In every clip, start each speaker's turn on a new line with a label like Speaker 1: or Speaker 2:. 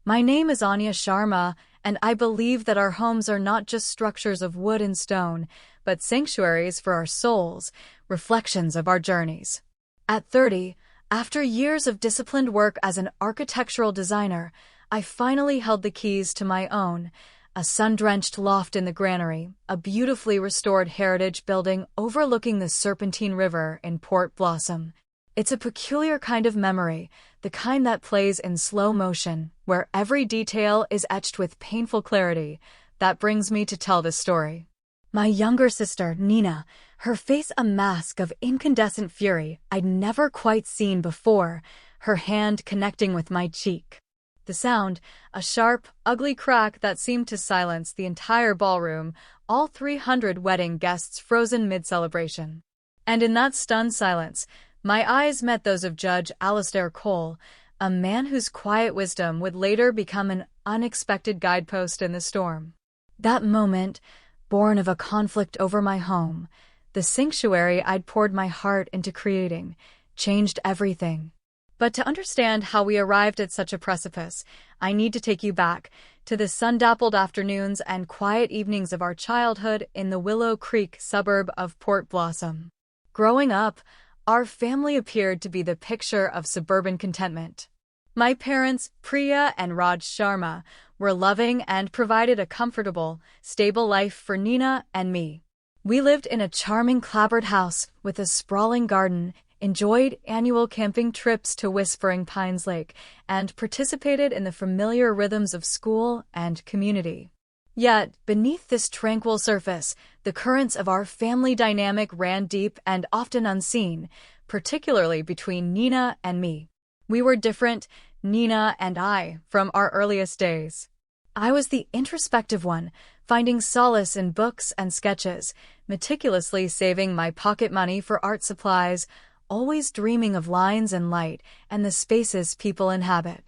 Speaker 1: My name is Anya Sharma, and I believe that our homes are not just structures of wood and stone, but sanctuaries for our souls, reflections of our journeys. At 30, after years of disciplined work as an architectural designer, I finally held the keys to my own, a sun-drenched loft in the granary, a beautifully restored heritage building overlooking the Serpentine River in Port Blossom. It's a peculiar kind of memory, the kind that plays in slow motion, where every detail is etched with painful clarity, that brings me to tell this story. My younger sister, Nina, her face a mask of incandescent fury I'd never quite seen before, her hand connecting with my cheek. The sound, a sharp, ugly crack that seemed to silence the entire ballroom, all 300 wedding guests frozen mid-celebration. And in that stunned silence, my eyes met those of Judge Alastair Cole, a man whose quiet wisdom would later become an unexpected guidepost in the storm. That moment, born of a conflict over my home, the sanctuary I'd poured my heart into creating, changed everything. But to understand how we arrived at such a precipice, I need to take you back to the sun-dappled afternoons and quiet evenings of our childhood in the Willow Creek suburb of Port Blossom. Growing up, our family appeared to be the picture of suburban contentment. My parents, Priya and Raj Sharma, were loving and provided a comfortable, stable life for Nina and me. We lived in a charming clapboard house with a sprawling garden, enjoyed annual camping trips to Whispering Pines Lake, and participated in the familiar rhythms of school and community. Yet, beneath this tranquil surface, the currents of our family dynamic ran deep and often unseen, particularly between Nina and me. We were different, Nina and I, from our earliest days. I was the introspective one, finding solace in books and sketches, meticulously saving my pocket money for art supplies, always dreaming of lines and light and the spaces people inhabit.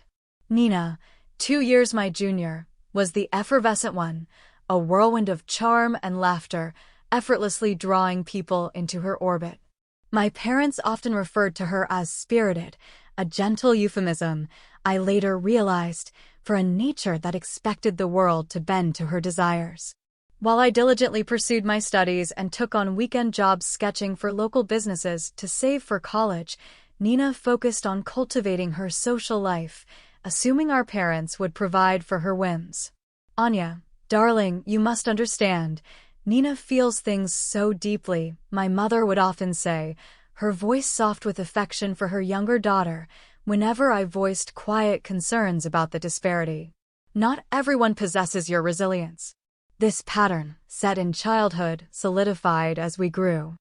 Speaker 1: Nina, 2 years my junior, was the effervescent one, a whirlwind of charm and laughter, effortlessly drawing people into her orbit. My parents often referred to her as spirited, a gentle euphemism, I later realized, for a nature that expected the world to bend to her desires. While I diligently pursued my studies and took on weekend jobs sketching for local businesses to save for college, Nina focused on cultivating her social life, assuming our parents would provide for her whims. Anya, darling, you must understand. Nina feels things so deeply, my mother would often say, her voice soft with affection for her younger daughter, whenever I voiced quiet concerns about the disparity. Not everyone possesses your resilience. This pattern, set in childhood, solidified as we grew.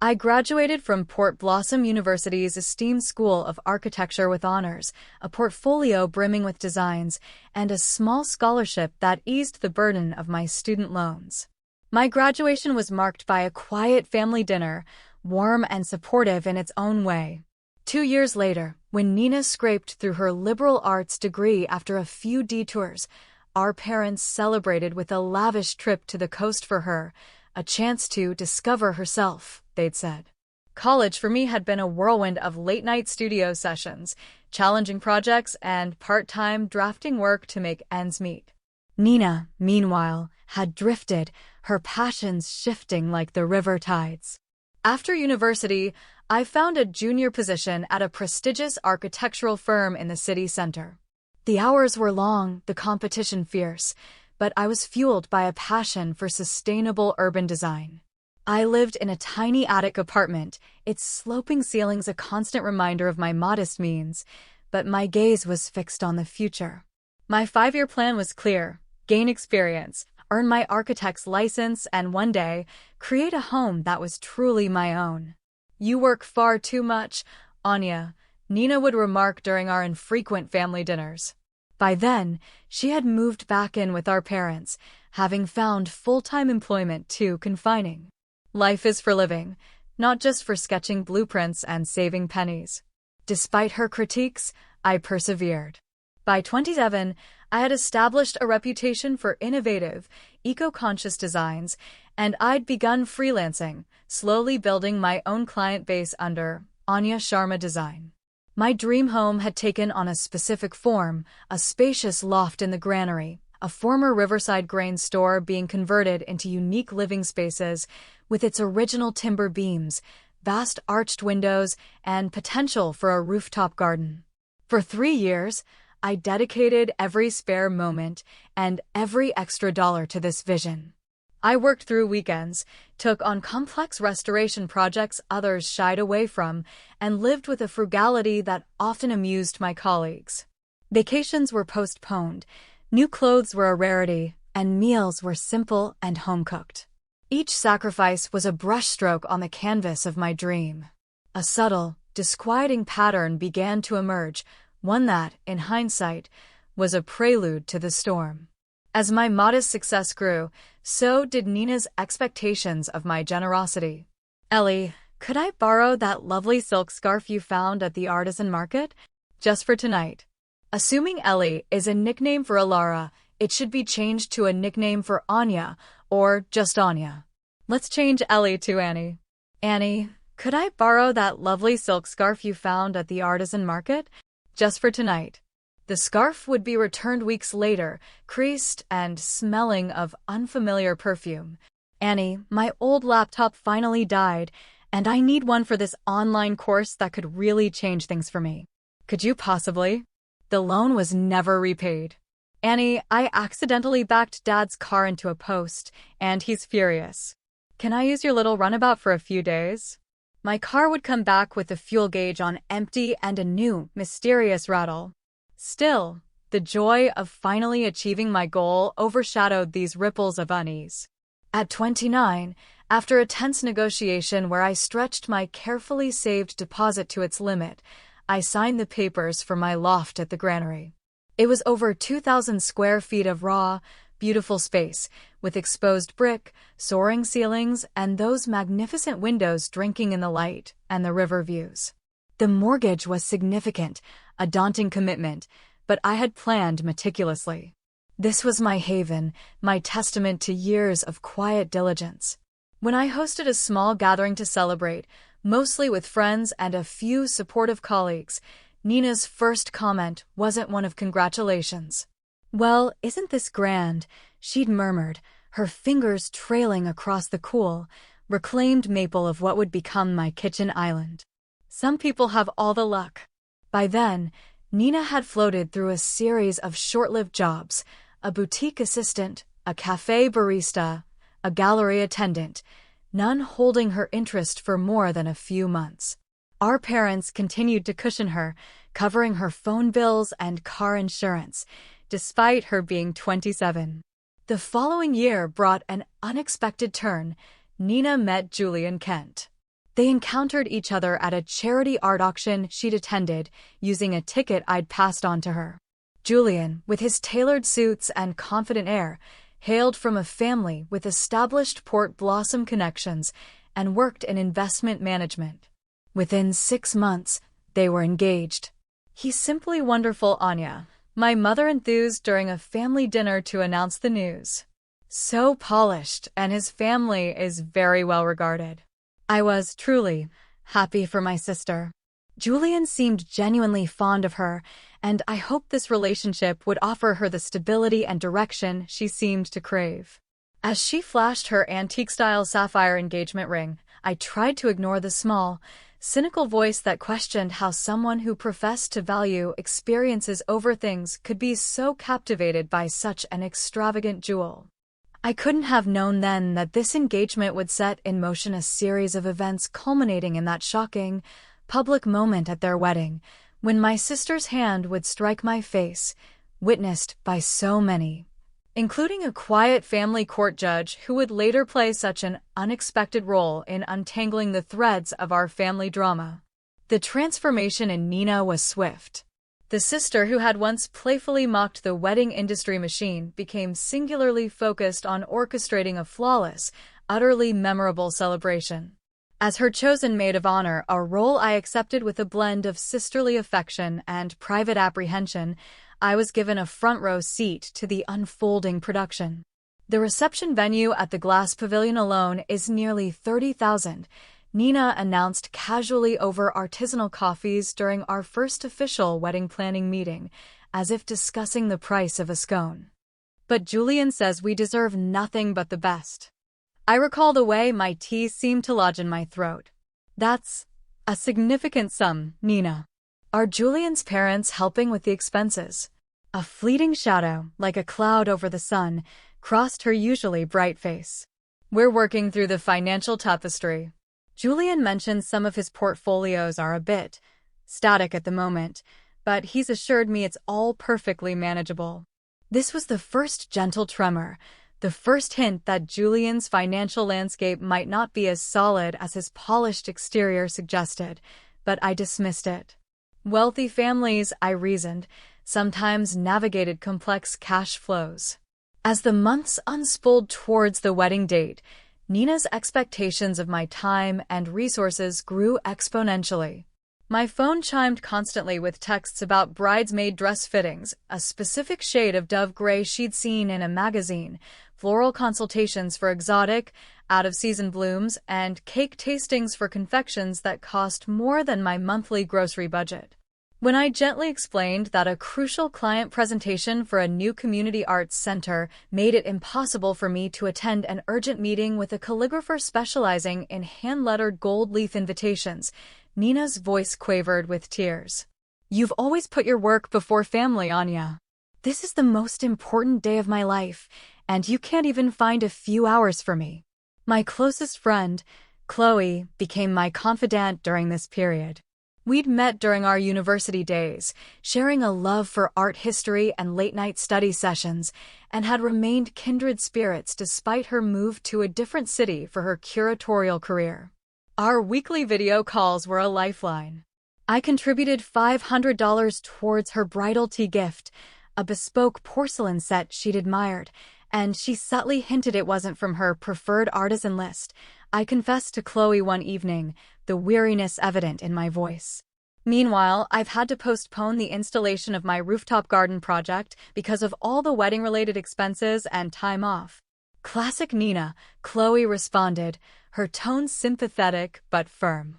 Speaker 1: I graduated from Port Blossom University's esteemed School of Architecture with honors, a portfolio brimming with designs, and a small scholarship that eased the burden of my student loans. My graduation was marked by a quiet family dinner, warm and supportive in its own way. 2 years later, when Nina scraped through her liberal arts degree after a few detours, our parents celebrated with a lavish trip to the coast for her, a chance to discover herself, they'd said. College for me had been a whirlwind of late-night studio sessions, challenging projects, and part-time drafting work to make ends meet. Nina, meanwhile, had drifted, her passions shifting like the river tides. After university, I found a junior position at a prestigious architectural firm in the city center. The hours were long, the competition fierce, but I was fueled by a passion for sustainable urban design. I lived in a tiny attic apartment, its sloping ceilings a constant reminder of my modest means, but my gaze was fixed on the future. My 5-year plan was clear: gain experience, earn my architect's license, and one day, create a home that was truly my own. "You work far too much, Anya," Nina would remark during our infrequent family dinners. By then, she had moved back in with our parents, having found full-time employment too confining. Life is for living, not just for sketching blueprints and saving pennies. Despite her critiques, I persevered. By 27, I had established a reputation for innovative, eco-conscious designs, and I'd begun freelancing, slowly building my own client base under Anya Sharma Design. My dream home had taken on a specific form, a spacious loft in the granary, a former riverside grain store being converted into unique living spaces with its original timber beams, vast arched windows, and potential for a rooftop garden. For 3 years, I dedicated every spare moment and every extra dollar to this vision. I worked through weekends, took on complex restoration projects others shied away from, and lived with a frugality that often amused my colleagues. Vacations were postponed, new clothes were a rarity, and meals were simple and home-cooked. Each sacrifice was a brushstroke on the canvas of my dream. A subtle, disquieting pattern began to emerge, one that, in hindsight, was a prelude to the storm. As my modest success grew, so did Nina's expectations of my generosity. "Ellie, could I borrow that lovely silk scarf you found at the artisan market? Just for tonight." Assuming Ellie is a nickname for Alara, it should be changed to a nickname for Anya, or just Anya. Let's change Ellie to Annie. "Annie, could I borrow that lovely silk scarf you found at the artisan market? Just for tonight." The scarf would be returned weeks later, creased and smelling of unfamiliar perfume. "Annie, my old laptop finally died, and I need one for this online course that could really change things for me. Could you possibly?" The loan was never repaid. "Annie, I accidentally backed Dad's car into a post, and he's furious. Can I use your little runabout for a few days?" My car would come back with the fuel gauge on empty and a new, mysterious rattle. Still, the joy of finally achieving my goal overshadowed these ripples of unease. At 29, after a tense negotiation where I stretched my carefully saved deposit to its limit, I signed the papers for my loft at the granary. It was over 2,000 square feet of raw, beautiful space, with exposed brick, soaring ceilings, and those magnificent windows drinking in the light and the river views. The mortgage was significant, a daunting commitment, but I had planned meticulously. This was my haven, my testament to years of quiet diligence. When I hosted a small gathering to celebrate, mostly with friends and a few supportive colleagues, Nina's first comment wasn't one of congratulations. "Well, isn't this grand?" she'd murmured, her fingers trailing across the cool, reclaimed maple of what would become my kitchen island. "Some people have all the luck." By then, Nina had floated through a series of short-lived jobs, a boutique assistant, a cafe barista, a gallery attendant, none holding her interest for more than a few months. Our parents continued to cushion her, covering her phone bills and car insurance, despite her being 27. The following year brought an unexpected turn. Nina met Julian Kent. They encountered each other at a charity art auction she'd attended, using a ticket I'd passed on to her. Julian, with his tailored suits and confident air, hailed from a family with established Port Blossom connections and worked in investment management. Within 6 months, they were engaged. "He's simply wonderful, Anya," my mother enthused during a family dinner to announce the news. "So polished, and his family is very well regarded." I was, truly, happy for my sister. Julian seemed genuinely fond of her, and I hoped this relationship would offer her the stability and direction she seemed to crave. As she flashed her antique-style sapphire engagement ring, I tried to ignore the small, cynical voice that questioned how someone who professed to value experiences over things could be so captivated by such an extravagant jewel. I couldn't have known then that this engagement would set in motion a series of events culminating in that shocking, public moment at their wedding, when my sister's hand would strike my face, witnessed by so many, including a quiet family court judge who would later play such an unexpected role in untangling the threads of our family drama. The transformation in Nina was swift. The sister who had once playfully mocked the wedding industry machine became singularly focused on orchestrating a flawless, utterly memorable celebration. As her chosen maid of honor, a role I accepted with a blend of sisterly affection and private apprehension, I was given a front-row seat to the unfolding production. The reception venue at the Glass Pavilion alone is nearly 30,000, Nina announced casually over artisanal coffees during our first official wedding planning meeting, as if discussing the price of a scone. But Julian says we deserve nothing but the best. I recall the way my tea seemed to lodge in my throat. That's a significant sum, Nina. Are Julian's parents helping with the expenses? A fleeting shadow, like a cloud over the sun, crossed her usually bright face. We're working through the financial tapestry. Julian mentioned some of his portfolios are a bit static at the moment, but he's assured me it's all perfectly manageable. This was the first gentle tremor, the first hint that Julian's financial landscape might not be as solid as his polished exterior suggested, but I dismissed it. Wealthy families, I reasoned, sometimes navigated complex cash flows. As the months unspooled towards the wedding date, Nina's expectations of my time and resources grew exponentially. My phone chimed constantly with texts about bridesmaid dress fittings, a specific shade of dove gray she'd seen in a magazine, floral consultations for exotic, out-of-season blooms, and cake tastings for confections that cost more than my monthly grocery budget. When I gently explained that a crucial client presentation for a new community arts center made it impossible for me to attend an urgent meeting with a calligrapher specializing in hand-lettered gold leaf invitations, Nina's voice quavered with tears. You've always put your work before family, Anya. This is the most important day of my life, and you can't even find a few hours for me. My closest friend, Chloe, became my confidant during this period. We'd met during our university days, sharing a love for art history and late-night study sessions, and had remained kindred spirits despite her move to a different city for her curatorial career. Our weekly video calls were a lifeline. I contributed $500 towards her bridal tea gift, a bespoke porcelain set she'd admired, and she subtly hinted it wasn't from her preferred artisan list. I confessed to Chloe one evening, the weariness evident in my voice. Meanwhile, I've had to postpone the installation of my rooftop garden project because of all the wedding-related expenses and time off. Classic Nina, Chloe responded, her tone sympathetic but firm.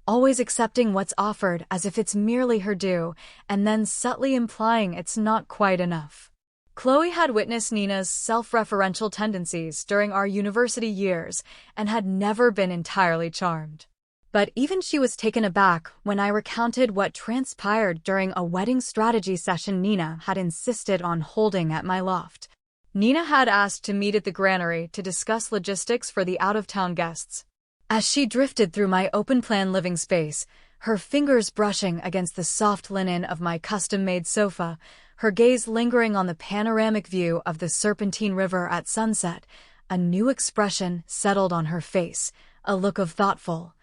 Speaker 1: Always accepting what's offered as if it's merely her due, and then subtly implying it's not quite enough. Chloe had witnessed Nina's self-referential tendencies during our university years and had never been entirely charmed. But even she was taken aback when I recounted what transpired during a wedding strategy session Nina had insisted on holding at my loft. Nina had asked to meet at the granary to discuss logistics for the out-of-town guests. As she drifted through my open-plan living space, her fingers brushing against the soft linen of my custom-made sofa, her gaze lingering on the panoramic view of the Serpentine River at sunset, a new expression settled on her face, a look of thoughtful,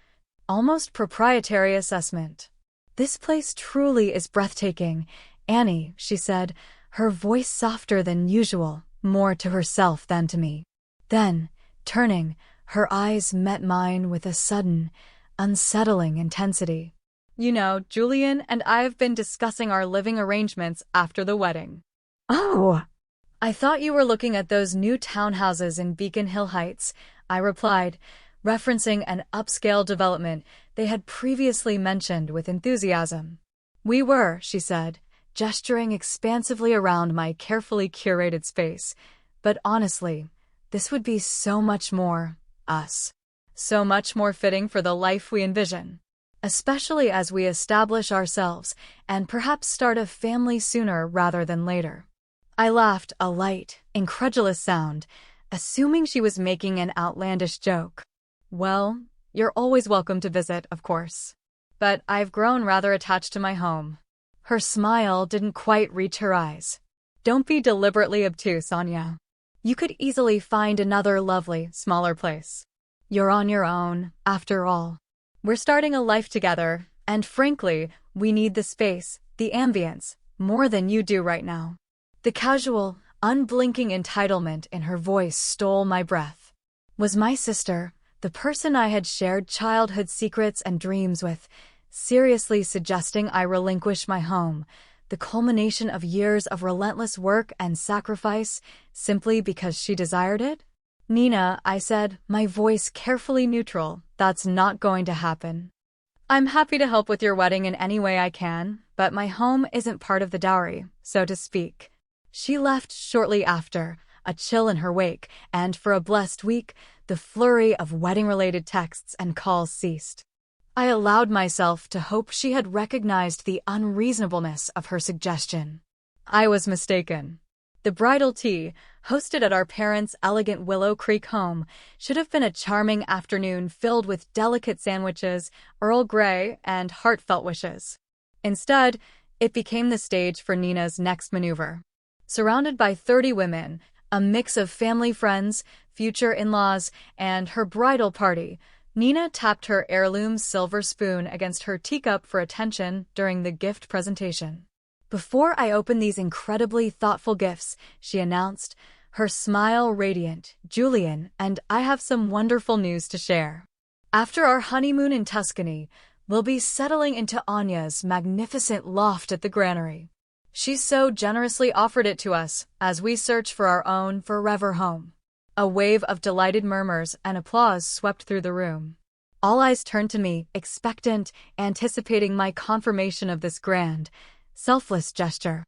Speaker 1: almost proprietary assessment. This place truly is breathtaking, Annie, she said, her voice softer than usual, more to herself than to me. Then, turning, her eyes met mine with a sudden, unsettling intensity. You know, Julian and I have been discussing our living arrangements after the wedding. Oh! I thought you were looking at those new townhouses in Beacon Hill Heights, I replied, referencing an upscale development they had previously mentioned with enthusiasm. We were, she said, gesturing expansively around my carefully curated space. But honestly, this would be so much more us. So much more fitting for the life we envision. Especially as we establish ourselves and perhaps start a family sooner rather than later. I laughed, a light, incredulous sound, assuming she was making an outlandish joke. Well, you're always welcome to visit, of course. But I've grown rather attached to my home. Her smile didn't quite reach her eyes. Don't be deliberately obtuse, Anya. You could easily find another lovely, smaller place. You're on your own, after all. We're starting a life together, and frankly, we need the space, the ambience, more than you do right now. The casual, unblinking entitlement in her voice stole my breath. Was my sister, the person I had shared childhood secrets and dreams with, seriously suggesting I relinquish my home, the culmination of years of relentless work and sacrifice, simply because she desired it? Nina, I said, my voice carefully neutral, that's not going to happen. I'm happy to help with your wedding in any way I can, but my home isn't part of the dowry, so to speak. She left shortly after, a chill in her wake, and for a blessed week, the flurry of wedding-related texts and calls ceased. I allowed myself to hope she had recognized the unreasonableness of her suggestion. I was mistaken. The bridal tea, hosted at our parents' elegant Willow Creek home, should have been a charming afternoon filled with delicate sandwiches, Earl Grey, and heartfelt wishes. Instead, it became the stage for Nina's next maneuver. Surrounded by 30 women, a mix of family friends, future in-laws, and her bridal party, Nina tapped her heirloom silver spoon against her teacup for attention during the gift presentation. Before I open these incredibly thoughtful gifts, she announced, her smile radiant, Julian and I have some wonderful news to share. After our honeymoon in Tuscany, we'll be settling into Anya's magnificent loft at the granary. She so generously offered it to us as we search for our own forever home. A wave of delighted murmurs and applause swept through the room. All eyes turned to me, expectant, anticipating my confirmation of this grand, selfless gesture.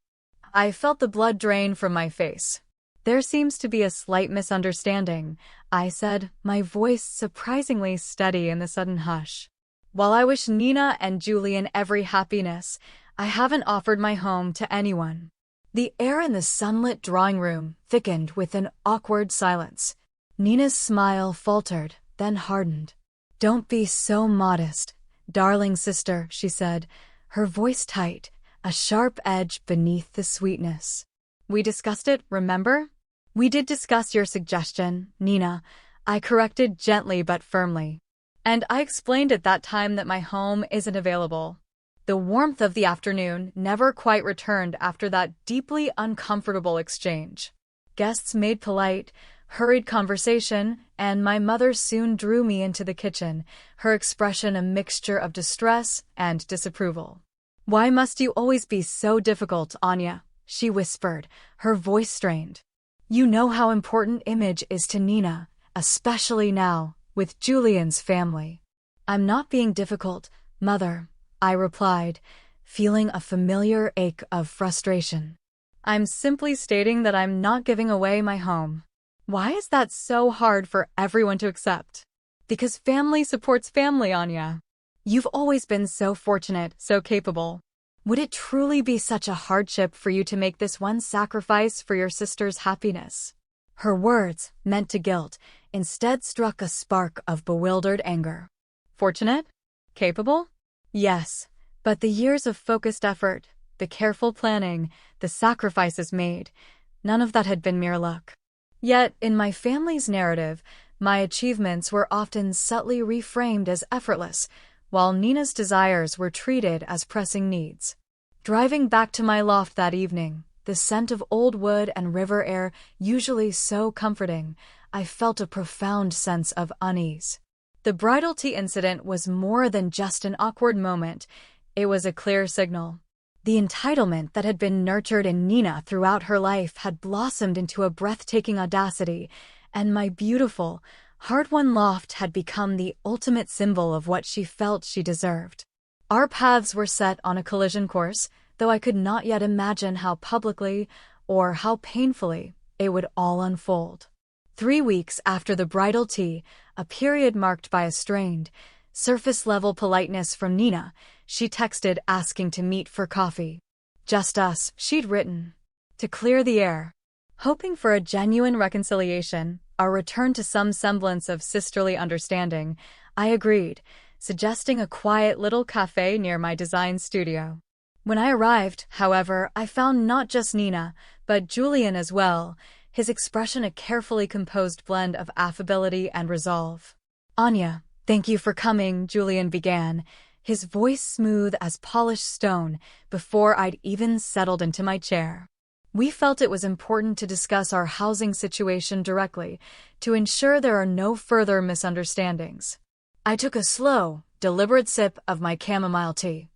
Speaker 1: I felt the blood drain from my face. There seems to be a slight misunderstanding, I said, my voice surprisingly steady in the sudden hush. While I wish Nina and Julian every happiness, I haven't offered my home to anyone. The air in the sunlit drawing room thickened with an awkward silence. Nina's smile faltered, then hardened. Don't be so modest, darling sister, she said, her voice tight, a sharp edge beneath the sweetness. We discussed it, remember? We did discuss your suggestion, Nina, I corrected gently but firmly. And I explained at that time that my home isn't available. The warmth of the afternoon never quite returned after that deeply uncomfortable exchange. Guests made polite, hurried conversation, and my mother soon drew me into the kitchen, her expression a mixture of distress and disapproval. Why must you always be so difficult, Anya? She whispered, her voice strained. You know how important image is to Nina, especially now, with Julian's family. I'm not being difficult, Mother, I replied, feeling a familiar ache of frustration. I'm simply stating that I'm not giving away my home. Why is that so hard for everyone to accept? Because family supports family, Anya. You've always been so fortunate, so capable. Would it truly be such a hardship for you to make this one sacrifice for your sister's happiness? Her words, meant to guilt, instead struck a spark of bewildered anger. Fortunate? Capable? Yes, but the years of focused effort, the careful planning, the sacrifices made, none of that had been mere luck. Yet, in my family's narrative, my achievements were often subtly reframed as effortless, while Nina's desires were treated as pressing needs. Driving back to my loft that evening, the scent of old wood and river air usually so comforting, I felt a profound sense of unease. The bridal tea incident was more than just an awkward moment, it was a clear signal. The entitlement that had been nurtured in Nina throughout her life had blossomed into a breathtaking audacity, and my beautiful, hard-won loft had become the ultimate symbol of what she felt she deserved. Our paths were set on a collision course, though I could not yet imagine how publicly, or how painfully, it would all unfold. 3 weeks after the bridal tea, a period marked by a strained, surface-level politeness from Nina, she texted asking to meet for coffee. Just us, she'd written. To clear the air. Hoping for a genuine reconciliation, our return to some semblance of sisterly understanding, I agreed, suggesting a quiet little cafe near my design studio. When I arrived, however, I found not just Nina, but Julian as well, his expression a carefully composed blend of affability and resolve. Anya, thank you for coming, Julian began, his voice smooth as polished stone, before I'd even settled into my chair. We felt it was important to discuss our housing situation directly, to ensure there are no further misunderstandings. I took a slow, deliberate sip of my chamomile tea.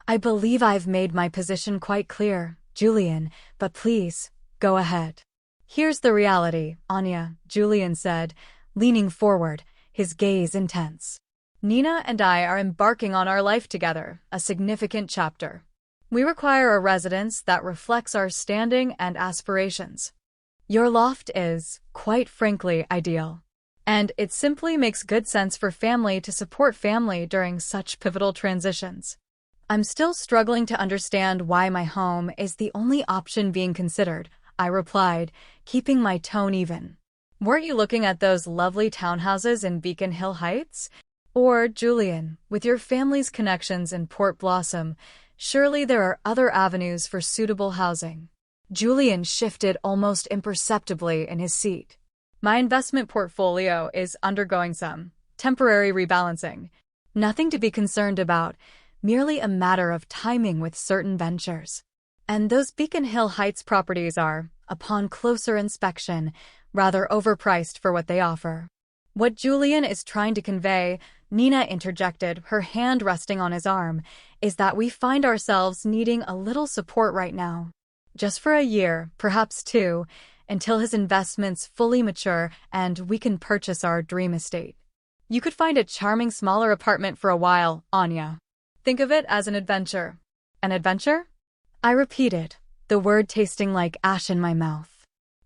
Speaker 1: I believe I've made my position quite clear, Julian, but please, go ahead. Here's the reality, Anya, Julian said, leaning forward, his gaze intense. Nina and I are embarking on our life together, a significant chapter. We require a residence that reflects our standing and aspirations. Your loft is, quite frankly, ideal. And it simply makes good sense for family to support family during such pivotal transitions. I'm still struggling to understand why my home is the only option being considered, I replied, keeping my tone even. Weren't you looking at those lovely townhouses in Beacon Hill Heights? Or, Julian, with your family's connections in Port Blossom, surely there are other avenues for suitable housing. Julian shifted almost imperceptibly in his seat. My investment portfolio is undergoing some temporary rebalancing. Nothing to be concerned about, merely a matter of timing with certain ventures. And those Beacon Hill Heights properties are, upon closer inspection, rather overpriced for what they offer. What Julian is trying to convey, Nina interjected, her hand resting on his arm, is that we find ourselves needing a little support right now. Just for a year, perhaps two, until his investments fully mature and we can purchase our dream estate. You could find a charming smaller apartment for a while, Anya. Think of it as an adventure. An adventure? I repeated, the word tasting like ash in my mouth.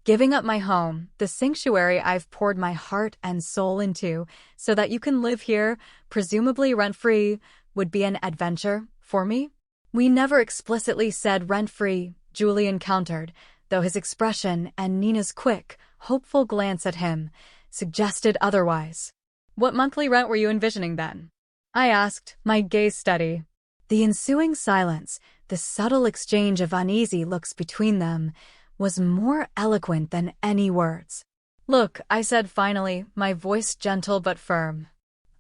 Speaker 1: Giving up my home, the sanctuary I've poured my heart and soul into, so that you can live here, presumably rent-free, would be an adventure for me? We never explicitly said rent-free, Julian countered, though his expression and Nina's quick, hopeful glance at him suggested otherwise. What monthly rent were you envisioning then? I asked, my gaze steady. The ensuing silence, the subtle exchange of uneasy looks between them, was more eloquent than any words. Look, I said finally, my voice gentle but firm.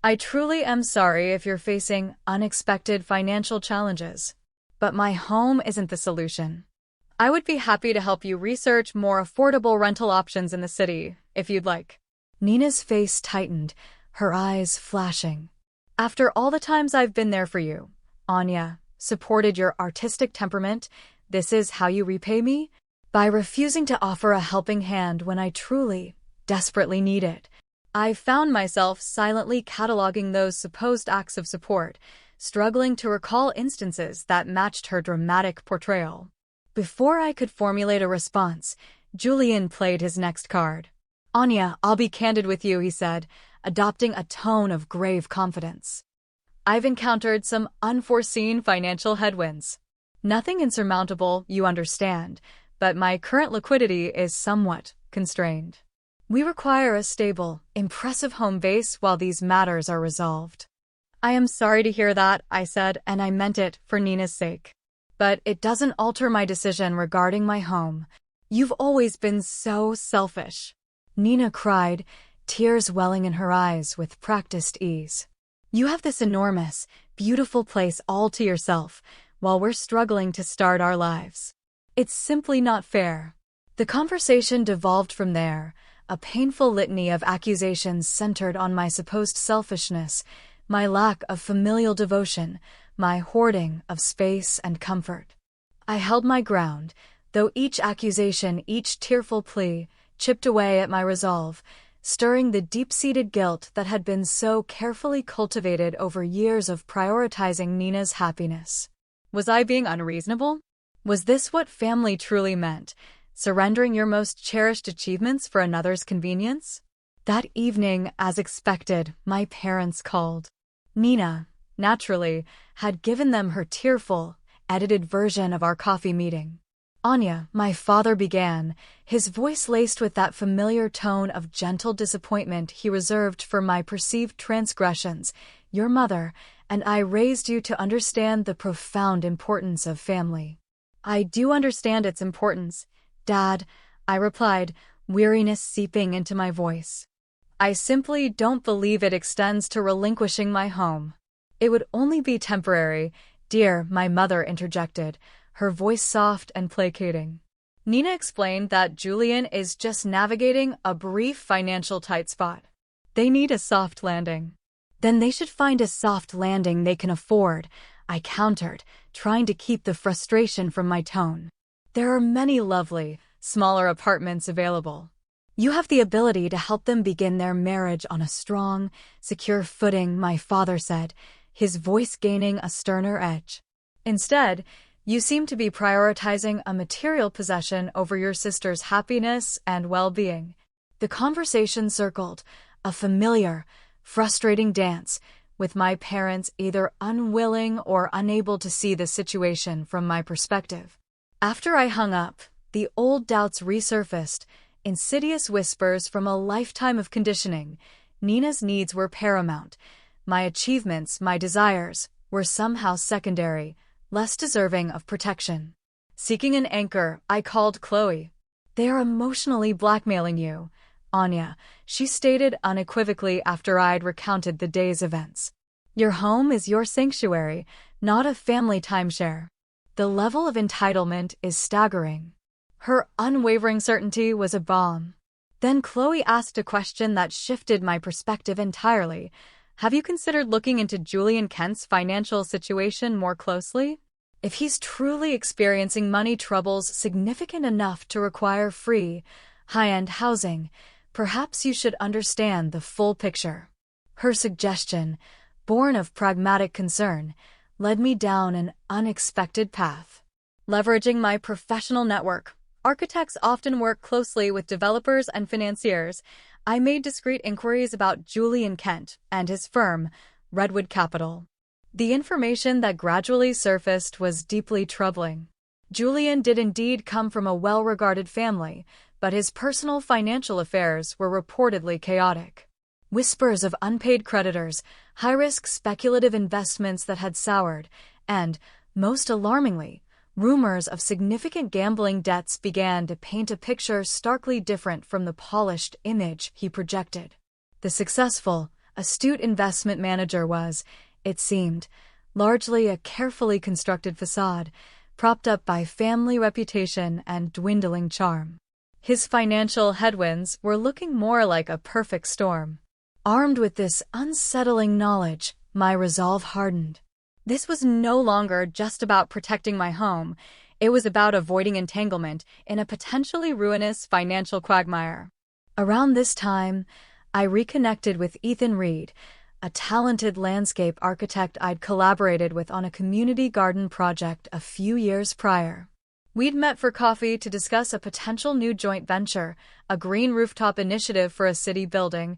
Speaker 1: I truly am sorry if you're facing unexpected financial challenges, but my home isn't the solution. I would be happy to help you research more affordable rental options in the city, if you'd like. Nina's face tightened, her eyes flashing. After all the times I've been there for you, Anya, supported your artistic temperament, this is how you repay me? By refusing to offer a helping hand when I truly, desperately need it. I found myself silently cataloging those supposed acts of support, struggling to recall instances that matched her dramatic portrayal. Before I could formulate a response, Julian played his next card. Anya, I'll be candid with you, he said, adopting a tone of grave confidence. I've encountered some unforeseen financial headwinds. Nothing insurmountable, you understand, but my current liquidity is somewhat constrained. We require a stable, impressive home base while these matters are resolved. I am sorry to hear that, I said, and I meant it for Nina's sake. But it doesn't alter my decision regarding my home. You've always been so selfish. Nina cried, tears welling in her eyes with practiced ease. You have this enormous, beautiful place all to yourself, while we're struggling to start our lives. It's simply not fair. The conversation devolved from there, a painful litany of accusations centered on my supposed selfishness, my lack of familial devotion, my hoarding of space and comfort. I held my ground, though each accusation, each tearful plea, chipped away at my resolve, stirring the deep-seated guilt that had been so carefully cultivated over years of prioritizing Nina's happiness. Was I being unreasonable? Was this what family truly meant, surrendering your most cherished achievements for another's convenience? That evening, as expected, my parents called. Nina, naturally, had given them her tearful, edited version of our coffee meeting. Anya, my father began, his voice laced with that familiar tone of gentle disappointment he reserved for my perceived transgressions. Your mother and I raised you to understand the profound importance of family. I do understand its importance, Dad, I replied, weariness seeping into my voice. I simply don't believe it extends to relinquishing my home. It would only be temporary, dear, my mother interjected, her voice soft and placating. Nina explained that Julian is just navigating a brief financial tight spot. They need a soft landing. Then they should find a soft landing they can afford, I countered, trying to keep the frustration from my tone. There are many lovely, smaller apartments available. You have the ability to help them begin their marriage on a strong, secure footing, my father said, his voice gaining a sterner edge. Instead, you seem to be prioritizing a material possession over your sister's happiness and well-being. The conversation circled, a familiar, frustrating dance, with my parents either unwilling or unable to see the situation from my perspective. After I hung up, the old doubts resurfaced, insidious whispers from a lifetime of conditioning. Nina's needs were paramount. My achievements, my desires, were somehow secondary, less deserving of protection. Seeking an anchor, I called Chloe. They are emotionally blackmailing you, Anya, she stated unequivocally after I'd recounted the day's events. Your home is your sanctuary, not a family timeshare. The level of entitlement is staggering. Her unwavering certainty was a balm. Then Chloe asked a question that shifted my perspective entirely. Have you considered looking into Julian Kent's financial situation more closely? If he's truly experiencing money troubles significant enough to require free, high-end housing, perhaps you should understand the full picture. Her suggestion, born of pragmatic concern, led me down an unexpected path. Leveraging my professional network, architects often work closely with developers and financiers. I made discreet inquiries about Julian Kent and his firm, Redwood Capital. The information that gradually surfaced was deeply troubling. Julian did indeed come from a well-regarded family, but his personal financial affairs were reportedly chaotic. Whispers of unpaid creditors, high-risk speculative investments that had soured, and, most alarmingly, rumors of significant gambling debts began to paint a picture starkly different from the polished image he projected. The successful, astute investment manager was, it seemed, largely a carefully constructed facade, propped up by family reputation and dwindling charm. His financial headwinds were looking more like a perfect storm. Armed with this unsettling knowledge, my resolve hardened. This was no longer just about protecting my home. It was about avoiding entanglement in a potentially ruinous financial quagmire. Around this time, I reconnected with Ethan Reed, a talented landscape architect I'd collaborated with on a community garden project a few years prior. We'd met for coffee to discuss a potential new joint venture, a green rooftop initiative for a city building,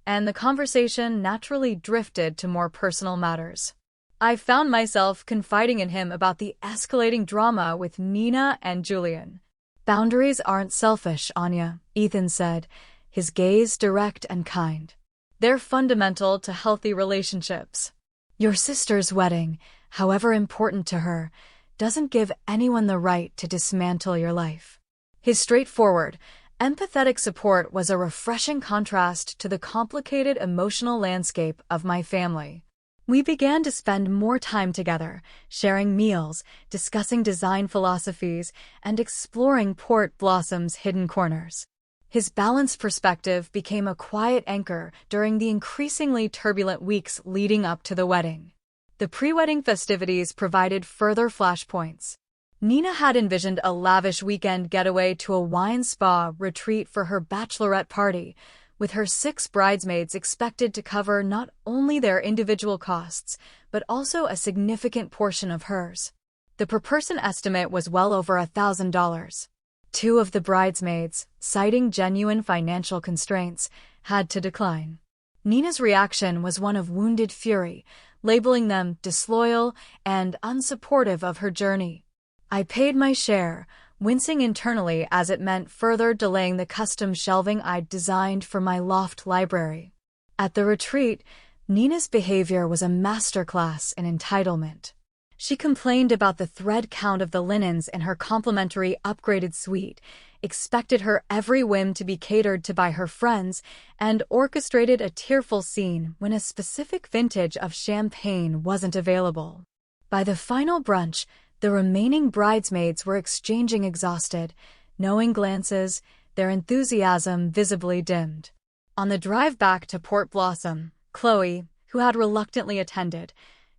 Speaker 1: and the conversation naturally drifted to more personal matters. I found myself confiding in him about the escalating drama with Nina and Julian. Boundaries aren't selfish, Anya, Ethan said, his gaze direct and kind. They're fundamental to healthy relationships. Your sister's wedding, however important to her, doesn't give anyone the right to dismantle your life. His straightforward, empathetic support was a refreshing contrast to the complicated emotional landscape of my family. We began to spend more time together, sharing meals, discussing design philosophies, and exploring Port Blossom's hidden corners. His balanced perspective became a quiet anchor during the increasingly turbulent weeks leading up to the wedding. The pre-wedding festivities provided further flashpoints. Nina had envisioned a lavish weekend getaway to a wine spa retreat for her bachelorette party, with her 6 bridesmaids expected to cover not only their individual costs, but also a significant portion of hers. The per-person estimate was well over $1,000. 2 of the bridesmaids, citing genuine financial constraints, had to decline. Nina's reaction was one of wounded fury, labeling them disloyal and unsupportive of her journey. I paid my share, wincing internally as it meant further delaying the custom shelving I'd designed for my loft library. At the retreat, Nina's behavior was a masterclass in entitlement. She complained about the thread count of the linens in her complimentary upgraded suite, expected her every whim to be catered to by her friends, and orchestrated a tearful scene when a specific vintage of champagne wasn't available. By the final brunch, the remaining bridesmaids were exchanging exhausted, knowing glances, their enthusiasm visibly dimmed. On the drive back to Port Blossom, Chloe, who had reluctantly attended,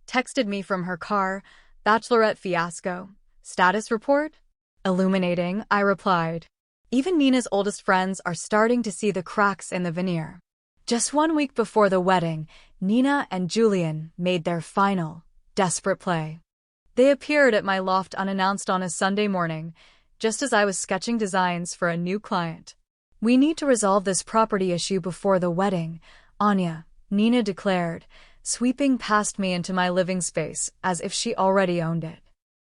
Speaker 1: texted me from her car, "Bachelorette fiasco. Status report?" Illuminating, I replied, Even Nina's oldest friends are starting to see the cracks in the veneer. Just 1 week before the wedding, Nina and Julian made their final, desperate play. They appeared at my loft unannounced on a Sunday morning, just as I was sketching designs for a new client. "We need to resolve this property issue before the wedding, Anya," Nina declared, sweeping past me into my living space as if she already owned it.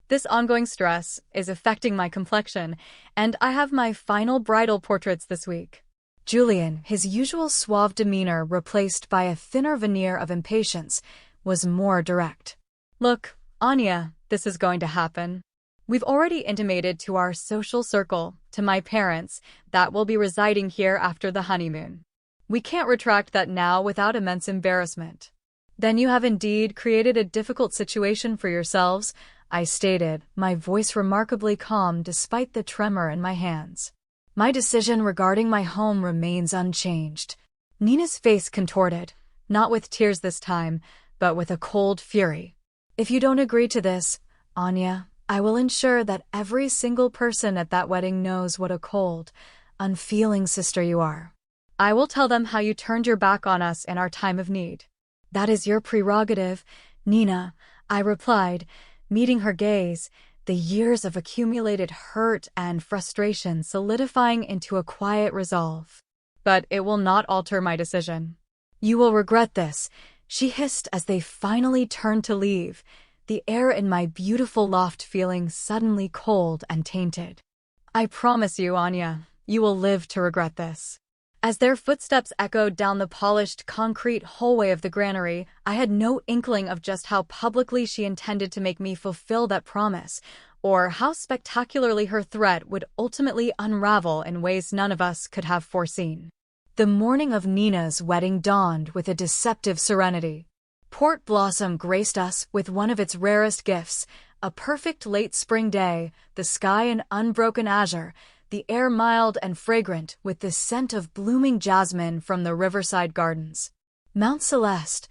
Speaker 1: "This ongoing stress is affecting my complexion, and I have my final bridal portraits this week." Julian, his usual suave demeanor replaced by a thinner veneer of impatience, was more direct. "Look, Anya, this is going to happen. We've already intimated to our social circle, to my parents, that we'll be residing here after the honeymoon. We can't retract that now without immense embarrassment." "Then you have indeed created a difficult situation for yourselves," I stated, my voice remarkably calm despite the tremor in my hands. "My decision regarding my home remains unchanged." Nina's face contorted, not with tears this time, but with a cold fury. "If you don't agree to this, Anya, I will ensure that every single person at that wedding knows what a cold, unfeeling sister you are. I will tell them how you turned your back on us in our time of need." "That is your prerogative, Nina," I replied, meeting her gaze, the years of accumulated hurt and frustration solidifying into a quiet resolve. "But it will not alter my decision." "You will regret this," she hissed as they finally turned to leave, the air in my beautiful loft feeling suddenly cold and tainted. "I promise you, Anya, you will live to regret this." As their footsteps echoed down the polished concrete hallway of the granary, I had no inkling of just how publicly she intended to make me fulfill that promise, or how spectacularly her threat would ultimately unravel in ways none of us could have foreseen. The morning of Nina's wedding dawned with a deceptive serenity. Port Blossom graced us with one of its rarest gifts, a perfect late spring day, the sky an unbroken azure, the air mild and fragrant with the scent of blooming jasmine from the riverside gardens. Mount Celeste,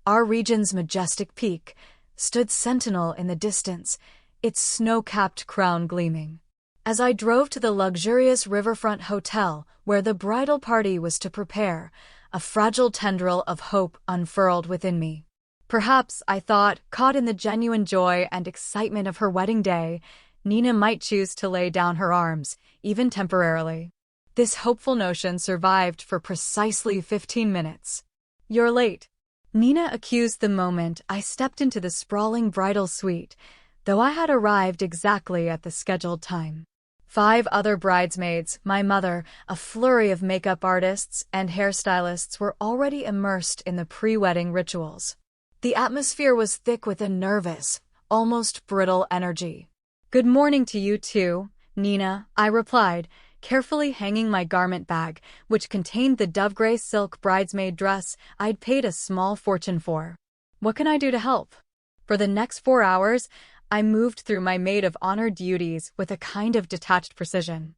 Speaker 1: our region's majestic peak, stood sentinel in the distance, its snow-capped crown gleaming. As I drove to the luxurious riverfront hotel where the bridal party was to prepare, a fragile tendril of hope unfurled within me. Perhaps, I thought, caught in the genuine joy and excitement of her wedding day, Nina might choose to lay down her arms, even temporarily. This hopeful notion survived for precisely 15 minutes. "You're late," Nina accused the moment I stepped into the sprawling bridal suite, though I had arrived exactly at the scheduled time. 5 other bridesmaids, my mother, a flurry of makeup artists, and hairstylists were already immersed in the pre-wedding rituals. The atmosphere was thick with a nervous, almost brittle energy. "Good morning to you too, Nina," I replied, carefully hanging my garment bag, which contained the dove-gray silk bridesmaid dress I'd paid a small fortune for. "What can I do to help?" For the next 4 hours, I moved through my maid of honor duties with a kind of detached precision.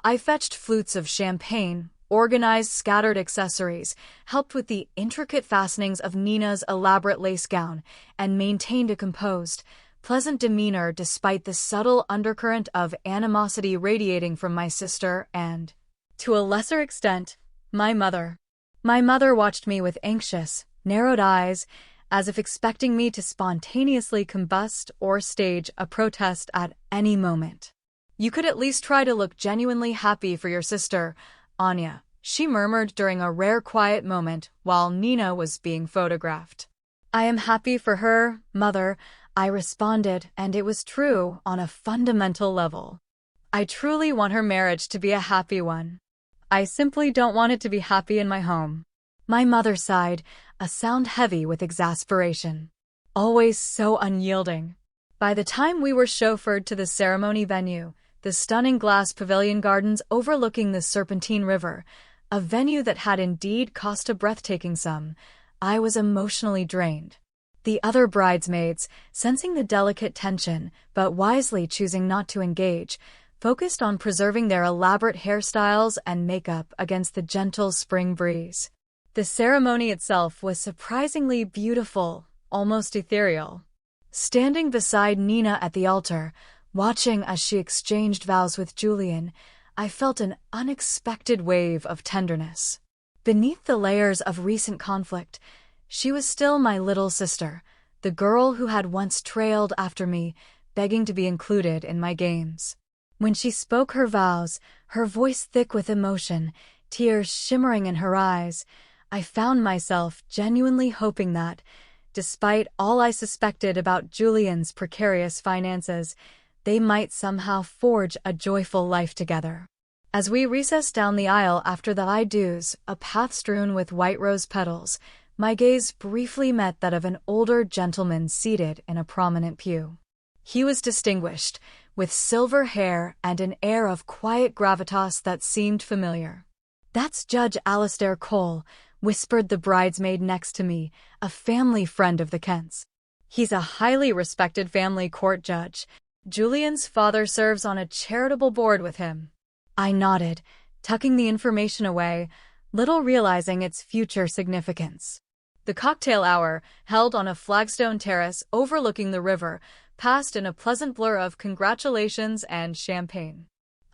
Speaker 1: I fetched flutes of champagne, organized scattered accessories, helped with the intricate fastenings of Nina's elaborate lace gown, and maintained a composed, pleasant demeanor despite the subtle undercurrent of animosity radiating from my sister and, to a lesser extent, my mother. My mother watched me with anxious, narrowed eyes, as if expecting me to spontaneously combust or stage a protest at any moment. "You could at least try to look genuinely happy for your sister, Anya," she murmured during a rare quiet moment while Nina was being photographed. "I am happy for her, mother," I responded, and it was true on a fundamental level. I truly want her marriage to be a happy one. I simply don't want it to be happy in my home. My mother sighed, a sound heavy with exasperation. Always so unyielding. By the time we were chauffeured to the ceremony venue, the stunning glass pavilion gardens overlooking the Serpentine River, a venue that had indeed cost a breathtaking sum, I was emotionally drained. The other bridesmaids, sensing the delicate tension but wisely choosing not to engage, focused on preserving their elaborate hairstyles and makeup against the gentle spring breeze. The ceremony itself was surprisingly beautiful, almost ethereal. Standing beside Nina at the altar, watching as she exchanged vows with Julian, I felt an unexpected wave of tenderness. Beneath the layers of recent conflict, she was still my little sister, the girl who had once trailed after me, begging to be included in my games. When she spoke her vows, her voice thick with emotion, tears shimmering in her eyes, I found myself genuinely hoping that, despite all I suspected about Julian's precarious finances, they might somehow forge a joyful life together. As we recessed down the aisle after the I-dos, a path strewn with white rose petals, my gaze briefly met that of an older gentleman seated in a prominent pew. He was distinguished, with silver hair and an air of quiet gravitas that seemed familiar. "That's Judge Alastair Cole," whispered the bridesmaid next to me, a family friend of the Kents. "He's a highly respected family court judge. Julian's father serves on a charitable board with him." I nodded, tucking the information away, little realizing its future significance. The cocktail hour, held on a flagstone terrace overlooking the river, passed in a pleasant blur of congratulations and champagne.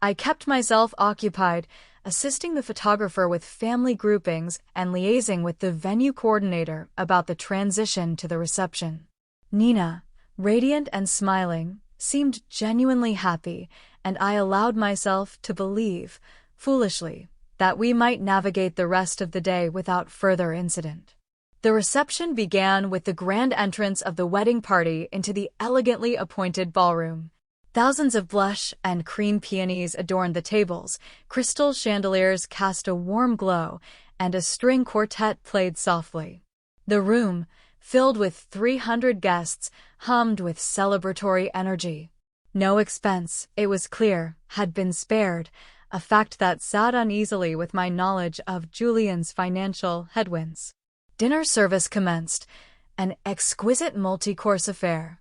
Speaker 1: I kept myself occupied, assisting the photographer with family groupings and liaising with the venue coordinator about the transition to the reception. Nina, radiant and smiling, seemed genuinely happy, and I allowed myself to believe, foolishly, that we might navigate the rest of the day without further incident. The reception began with the grand entrance of the wedding party into the elegantly appointed ballroom. Thousands of blush and cream peonies adorned the tables, crystal chandeliers cast a warm glow, and a string quartet played softly. The room, filled with 300 guests, hummed with celebratory energy. No expense, it was clear, had been spared, a fact that sat uneasily with my knowledge of Julian's financial headwinds. Dinner service commenced, an exquisite multi-course affair.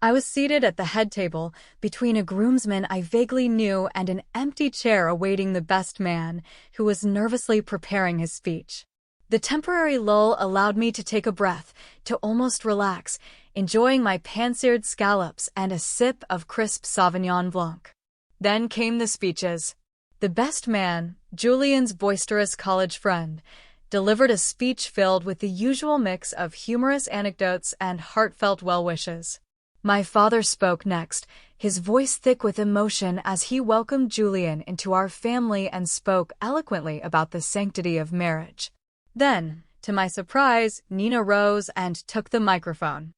Speaker 1: I was seated at the head table, between a groomsman I vaguely knew and an empty chair awaiting the best man, who was nervously preparing his speech. The temporary lull allowed me to take a breath, to almost relax, enjoying my pan-seared scallops and a sip of crisp Sauvignon Blanc. Then came the speeches. The best man, Julian's boisterous college friend, delivered a speech filled with the usual mix of humorous anecdotes and heartfelt well-wishes. My father spoke next, his voice thick with emotion as he welcomed Julian into our family and spoke eloquently about the sanctity of marriage. Then, to my surprise, Nina rose and took the microphone.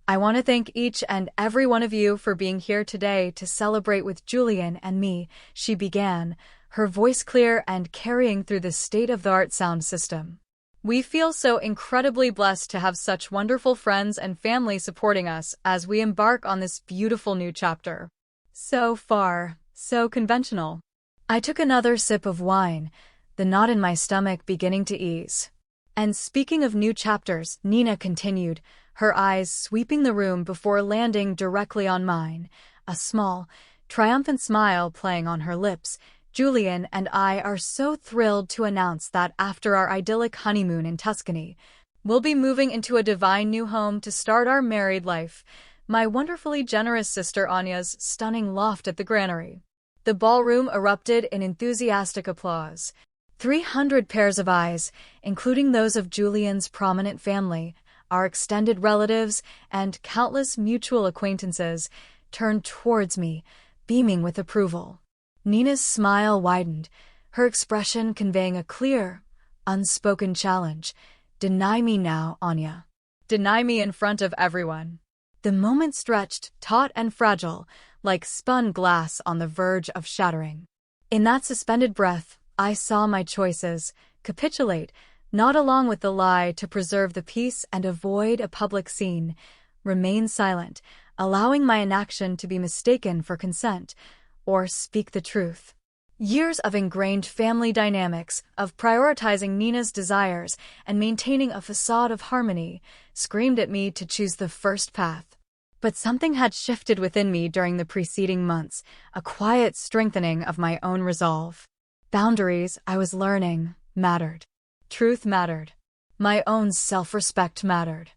Speaker 1: "I want to thank each and every one of you for being here today to celebrate with Julian and me," she began, her voice clear and carrying through the state-of-the-art sound system. "We feel so incredibly blessed to have such wonderful friends and family supporting us as we embark on this beautiful new chapter. So far, so conventional." I took another sip of wine, the knot in my stomach beginning to ease. "And speaking of new chapters," Nina continued, her eyes sweeping the room before landing directly on mine, a small, triumphant smile playing on her lips, "Julian and I are so thrilled to announce that after our idyllic honeymoon in Tuscany, we'll be moving into a divine new home to start our married life, my wonderfully generous sister Anya's stunning loft at the granary." The ballroom erupted in enthusiastic applause. 300 pairs of eyes, including those of Julian's prominent family, our extended relatives, and countless mutual acquaintances, turned towards me, beaming with approval. Nina's smile widened, her expression conveying a clear, unspoken challenge. "Deny me now, Anya. Deny me in front of everyone." The moment stretched, taut and fragile, like spun glass on the verge of shattering. In that suspended breath, I saw my choices: capitulate, nod along with the lie to preserve the peace and avoid a public scene, remain silent, allowing my inaction to be mistaken for consent, or speak the truth. Years of ingrained family dynamics, of prioritizing Nina's desires and maintaining a facade of harmony, screamed at me to choose the first path. But something had shifted within me during the preceding months, a quiet strengthening of my own resolve. Boundaries, I was learning, mattered. Truth mattered. My own self-respect mattered.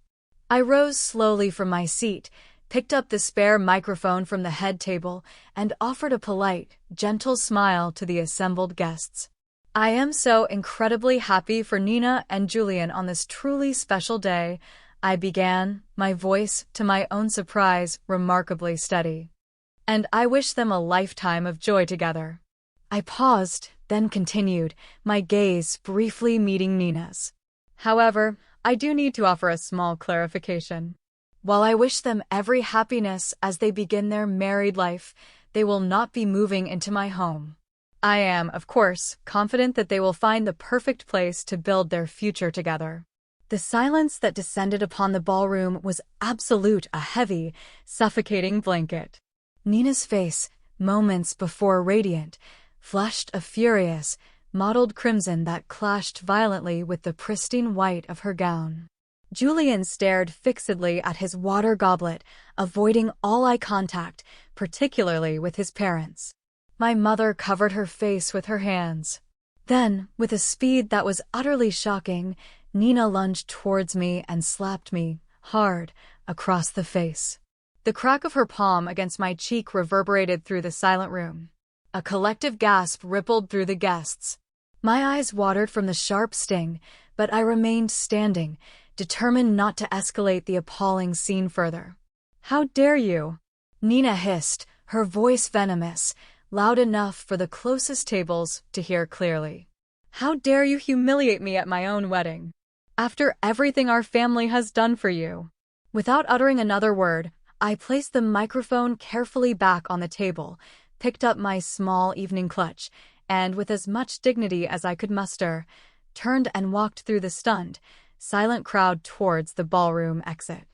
Speaker 1: I rose slowly from my seat, picked up the spare microphone from the head table, and offered a polite, gentle smile to the assembled guests. I am so incredibly happy for Nina and Julian on this truly special day, I began, my voice, to my own surprise, remarkably steady. And I wish them a lifetime of joy together. I paused, then continued, my gaze briefly meeting Nina's. However, I do need to offer a small clarification. While I wish them every happiness as they begin their married life, they will not be moving into my home. I am, of course, confident that they will find the perfect place to build their future together. The silence that descended upon the ballroom was absolute, a heavy, suffocating blanket. Nina's face, moments before radiant, flushed a furious, mottled crimson that clashed violently with the pristine white of her gown. Julian stared fixedly at his water goblet, avoiding all eye contact, particularly with his parents. My mother covered her face with her hands. Then, with a speed that was utterly shocking, Nina lunged towards me and slapped me, hard, across the face. The crack of her palm against my cheek reverberated through the silent room. A collective gasp rippled through the guests. My eyes watered from the sharp sting, but I remained standing, determined not to escalate the appalling scene further. "How dare you?" Nina hissed, her voice venomous, loud enough for the closest tables to hear clearly. "How dare you humiliate me at my own wedding? After everything our family has done for you." Without uttering another word, I placed the microphone carefully back on the table, picked up my small evening clutch, and with as much dignity as I could muster, turned and walked through the stunned, silent crowd towards the ballroom exit.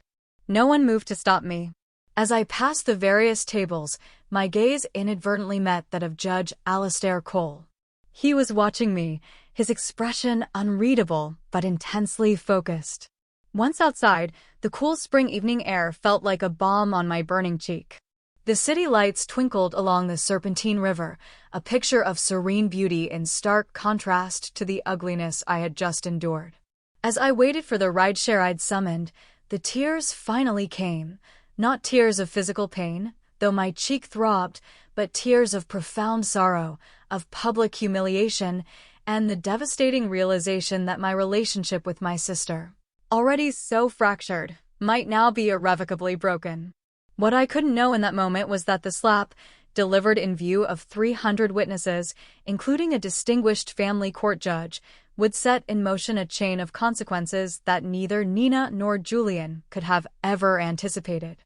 Speaker 1: No one moved to stop me. As I passed the various tables, my gaze inadvertently met that of Judge Alastair Cole. He was watching me, his expression unreadable but intensely focused. Once outside, the cool spring evening air felt like a balm on my burning cheek. The city lights twinkled along the Serpentine River, a picture of serene beauty in stark contrast to the ugliness I had just endured. As I waited for the rideshare I'd summoned, the tears finally came, not tears of physical pain, though my cheek throbbed, but tears of profound sorrow, of public humiliation, and the devastating realization that my relationship with my sister, already so fractured, might now be irrevocably broken. What I couldn't know in that moment was that the slap, delivered in view of 300 witnesses, including a distinguished family court judge, would set in motion a chain of consequences that neither Nina nor Julian could have ever anticipated.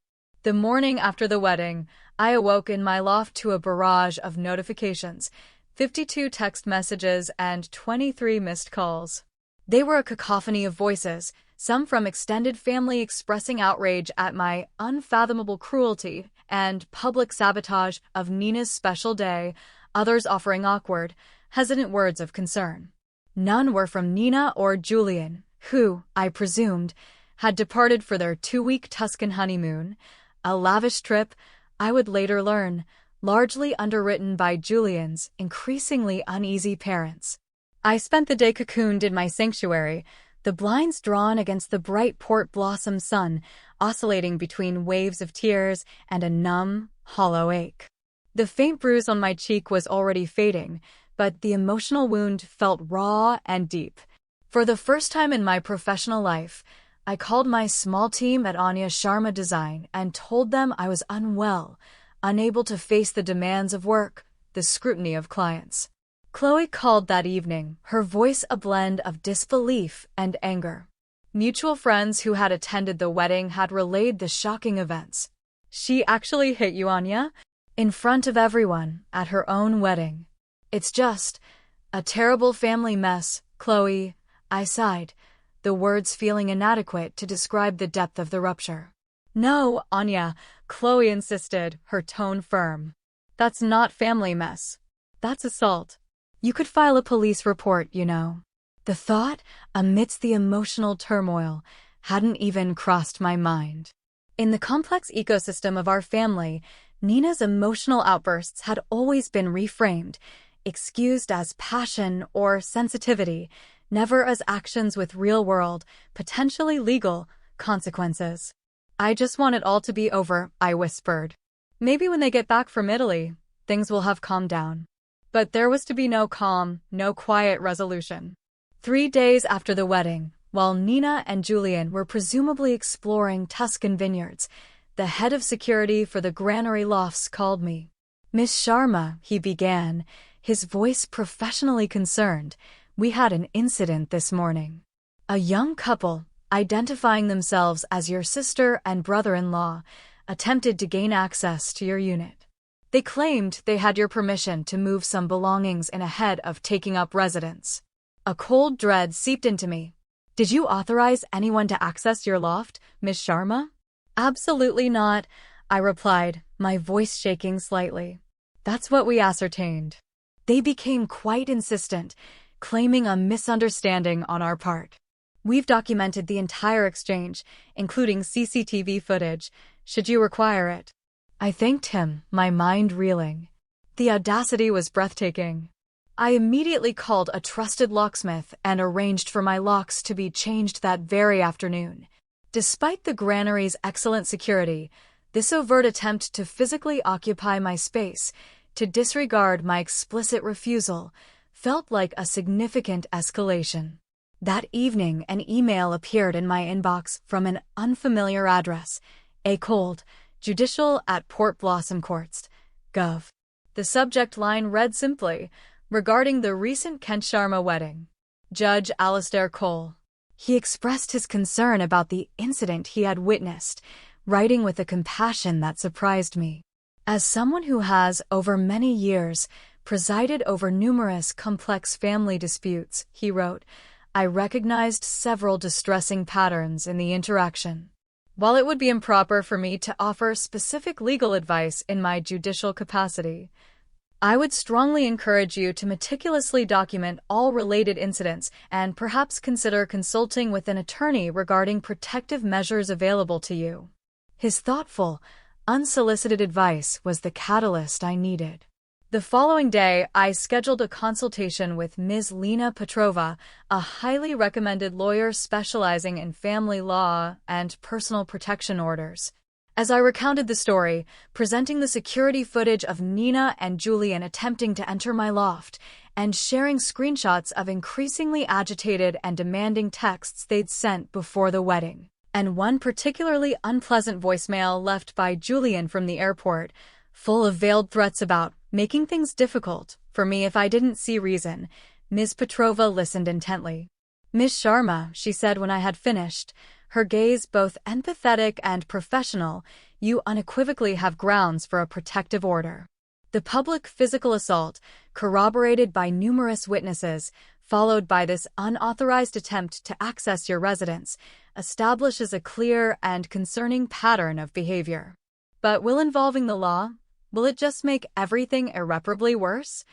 Speaker 1: The morning after the wedding, I awoke in my loft to a barrage of notifications, 52 text messages, and 23 missed calls. They were a cacophony of voices, some from extended family expressing outrage at my unfathomable cruelty and public sabotage of Nina's special day, others offering awkward, hesitant words of concern. None were from Nina or Julian, who, I presumed, had departed for their 2-week Tuscan honeymoon, a lavish trip, I would later learn, largely underwritten by Julian's increasingly uneasy parents. I spent the day cocooned in my sanctuary, the blinds drawn against the bright port blossom sun, oscillating between waves of tears and a numb, hollow ache. The faint bruise on my cheek was already fading, but the emotional wound felt raw and deep. For the first time in my professional life, I called my small team at Anya Sharma Design and told them I was unwell, unable to face the demands of work, the scrutiny of clients. Chloe called that evening, her voice a blend of disbelief and anger. Mutual friends who had attended the wedding had relayed the shocking events. "She actually hit you, Anya? In front of everyone, at her own wedding. It's just a terrible family mess, Chloe," I sighed, the words feeling inadequate to describe the depth of the rupture. "No, Anya," Chloe insisted, her tone firm. "That's not family mess. That's assault. You could file a police report, you know." The thought, amidst the emotional turmoil, hadn't even crossed my mind. In the complex ecosystem of our family, Nina's emotional outbursts had always been reframed, excused as passion or sensitivity, never as actions with real-world, potentially legal, consequences. I just want it all to be over, I whispered. Maybe when they get back from Italy, things will have calmed down. But there was to be no calm, no quiet resolution. 3 days after the wedding, while Nina and Julian were presumably exploring Tuscan vineyards, the head of security for the granary lofts called me. Miss Sharma, he began, his voice professionally concerned, we had an incident this morning. A young couple, identifying themselves as your sister and brother-in-law, attempted to gain access to your unit. They claimed they had your permission to move some belongings in ahead of taking up residence. A cold dread seeped into me. Did you authorize anyone to access your loft, Miss Sharma? Absolutely not, I replied, my voice shaking slightly. That's what we ascertained. They became quite insistent, claiming a misunderstanding on our part. We've documented the entire exchange, including CCTV footage, should you require it. I thanked him, my mind reeling. The audacity was breathtaking. I immediately called a trusted locksmith and arranged for my locks to be changed that very afternoon. Despite the granary's excellent security, this overt attempt to physically occupy my space, to disregard my explicit refusal, felt like a significant escalation. That evening, an email appeared in my inbox from an unfamiliar address, a cold, judicial@portblossomcourts.gov. The subject line read simply, regarding the recent Kent Sharma wedding. Judge Alistair Cole. He expressed his concern about the incident he had witnessed, writing with a compassion that surprised me. As someone who has, over many years, presided over numerous complex family disputes, he wrote, I recognized several distressing patterns in the interaction. While it would be improper for me to offer specific legal advice in my judicial capacity, I would strongly encourage you to meticulously document all related incidents and perhaps consider consulting with an attorney regarding protective measures available to you. His thoughtful, unsolicited advice was the catalyst I needed. The following day, I scheduled a consultation with Ms. Lena Petrova, a highly recommended lawyer specializing in family law and personal protection orders. As I recounted the story, presenting the security footage of Nina and Julian attempting to enter my loft, and sharing screenshots of increasingly agitated and demanding texts they'd sent before the wedding, and one particularly unpleasant voicemail left by Julian from the airport, full of veiled threats about making things difficult for me if I didn't see reason, Ms. Petrova listened intently. Miss Sharma, she said when I had finished, her gaze both empathetic and professional, you unequivocally have grounds for a protective order. The public physical assault, corroborated by numerous witnesses, followed by this unauthorized attempt to access your residence, establishes a clear and concerning pattern of behavior. But will involving the law? Will it just make everything irreparably worse?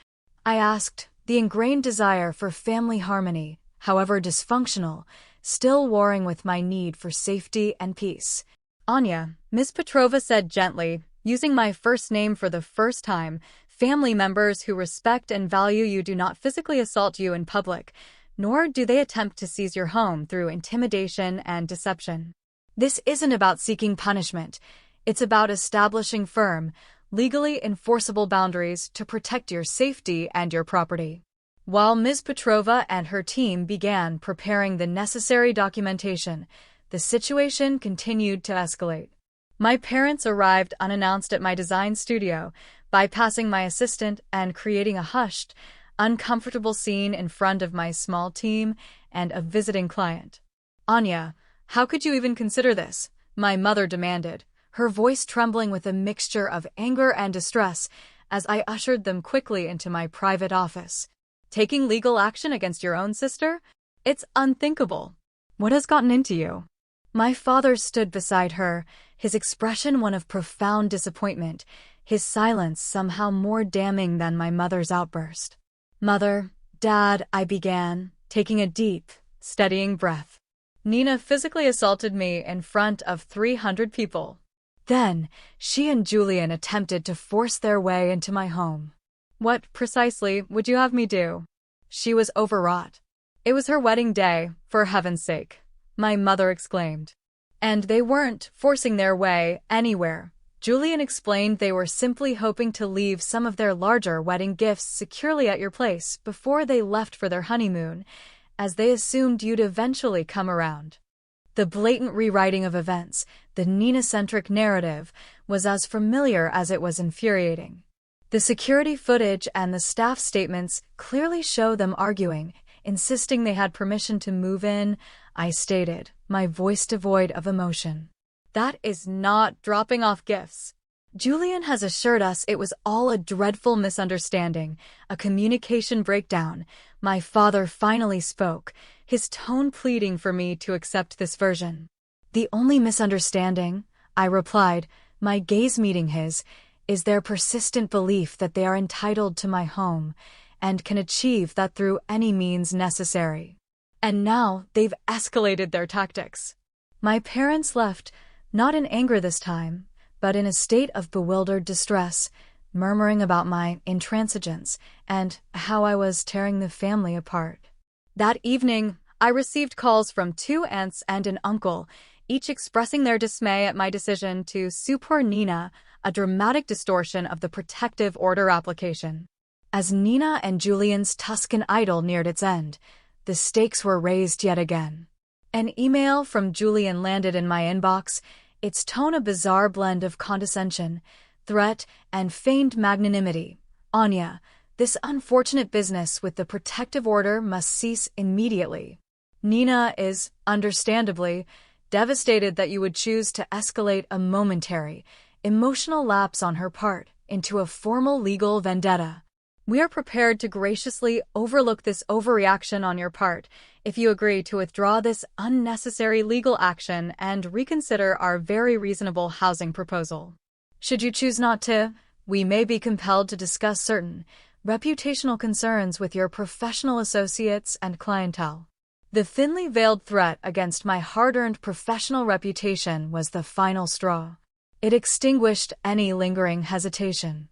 Speaker 1: I asked, the ingrained desire for family harmony, however dysfunctional, still warring with my need for safety and peace. Anya, Ms. Petrova said gently, using my first name for the first time, family members who respect and value you do not physically assault you in public, nor do they attempt to seize your home through intimidation and deception. This isn't about seeking punishment. It's about establishing firm, legally enforceable boundaries to protect your safety and your property. While Ms. Petrova and her team began preparing the necessary documentation, the situation continued to escalate. My parents arrived unannounced at my design studio, bypassing my assistant and creating a hushed, uncomfortable scene in front of my small team and a visiting client. Anya, how could you even consider this? My mother demanded, her voice trembling with a mixture of anger and distress as I ushered them quickly into my private office. Taking legal action against your own sister? It's unthinkable. What has gotten into you? My father stood beside her, his expression one of profound disappointment, his silence somehow more damning than my mother's outburst. Mother, Dad, I began, taking a deep, steadying breath. Nina physically assaulted me in front of 300 people. Then, she and Julian attempted to force their way into my home. What, precisely, would you have me do? She was overwrought. It was her wedding day, for heaven's sake, my mother exclaimed. And they weren't forcing their way anywhere. Julian explained they were simply hoping to leave some of their larger wedding gifts securely at your place before they left for their honeymoon, as they assumed you'd eventually come around. The blatant rewriting of events, the Nina-centric narrative, was as familiar as it was infuriating. The security footage and the staff statements clearly show them arguing, insisting they had permission to move in, I stated, my voice devoid of emotion. That is not dropping off gifts. Julian has assured us it was all a dreadful misunderstanding, a communication breakdown. My father finally spoke, his tone pleading for me to accept this version. The only misunderstanding, I replied, my gaze meeting his, is their persistent belief that they are entitled to my home and can achieve that through any means necessary. And now they've escalated their tactics. My parents left, not in anger this time, but in a state of bewildered distress, murmuring about my intransigence and how I was tearing the family apart. That evening, I received calls from 2 aunts and an uncle, each expressing their dismay at my decision to sue poor Nina, a dramatic distortion of the protective order application. As Nina and Julian's Tuscan idyll neared its end, the stakes were raised yet again. An email from Julian landed in my inbox, its tone a bizarre blend of condescension, threat, and feigned magnanimity. Anya, this unfortunate business with the protective order must cease immediately. Nina is, understandably, devastated that you would choose to escalate a momentary, emotional lapse on her part into a formal legal vendetta. We are prepared to graciously overlook this overreaction on your part if you agree to withdraw this unnecessary legal action and reconsider our very reasonable housing proposal. Should you choose not to, we may be compelled to discuss certain reputational concerns with your professional associates and clientele. The thinly veiled threat against my hard-earned professional reputation was the final straw. It extinguished any lingering hesitation.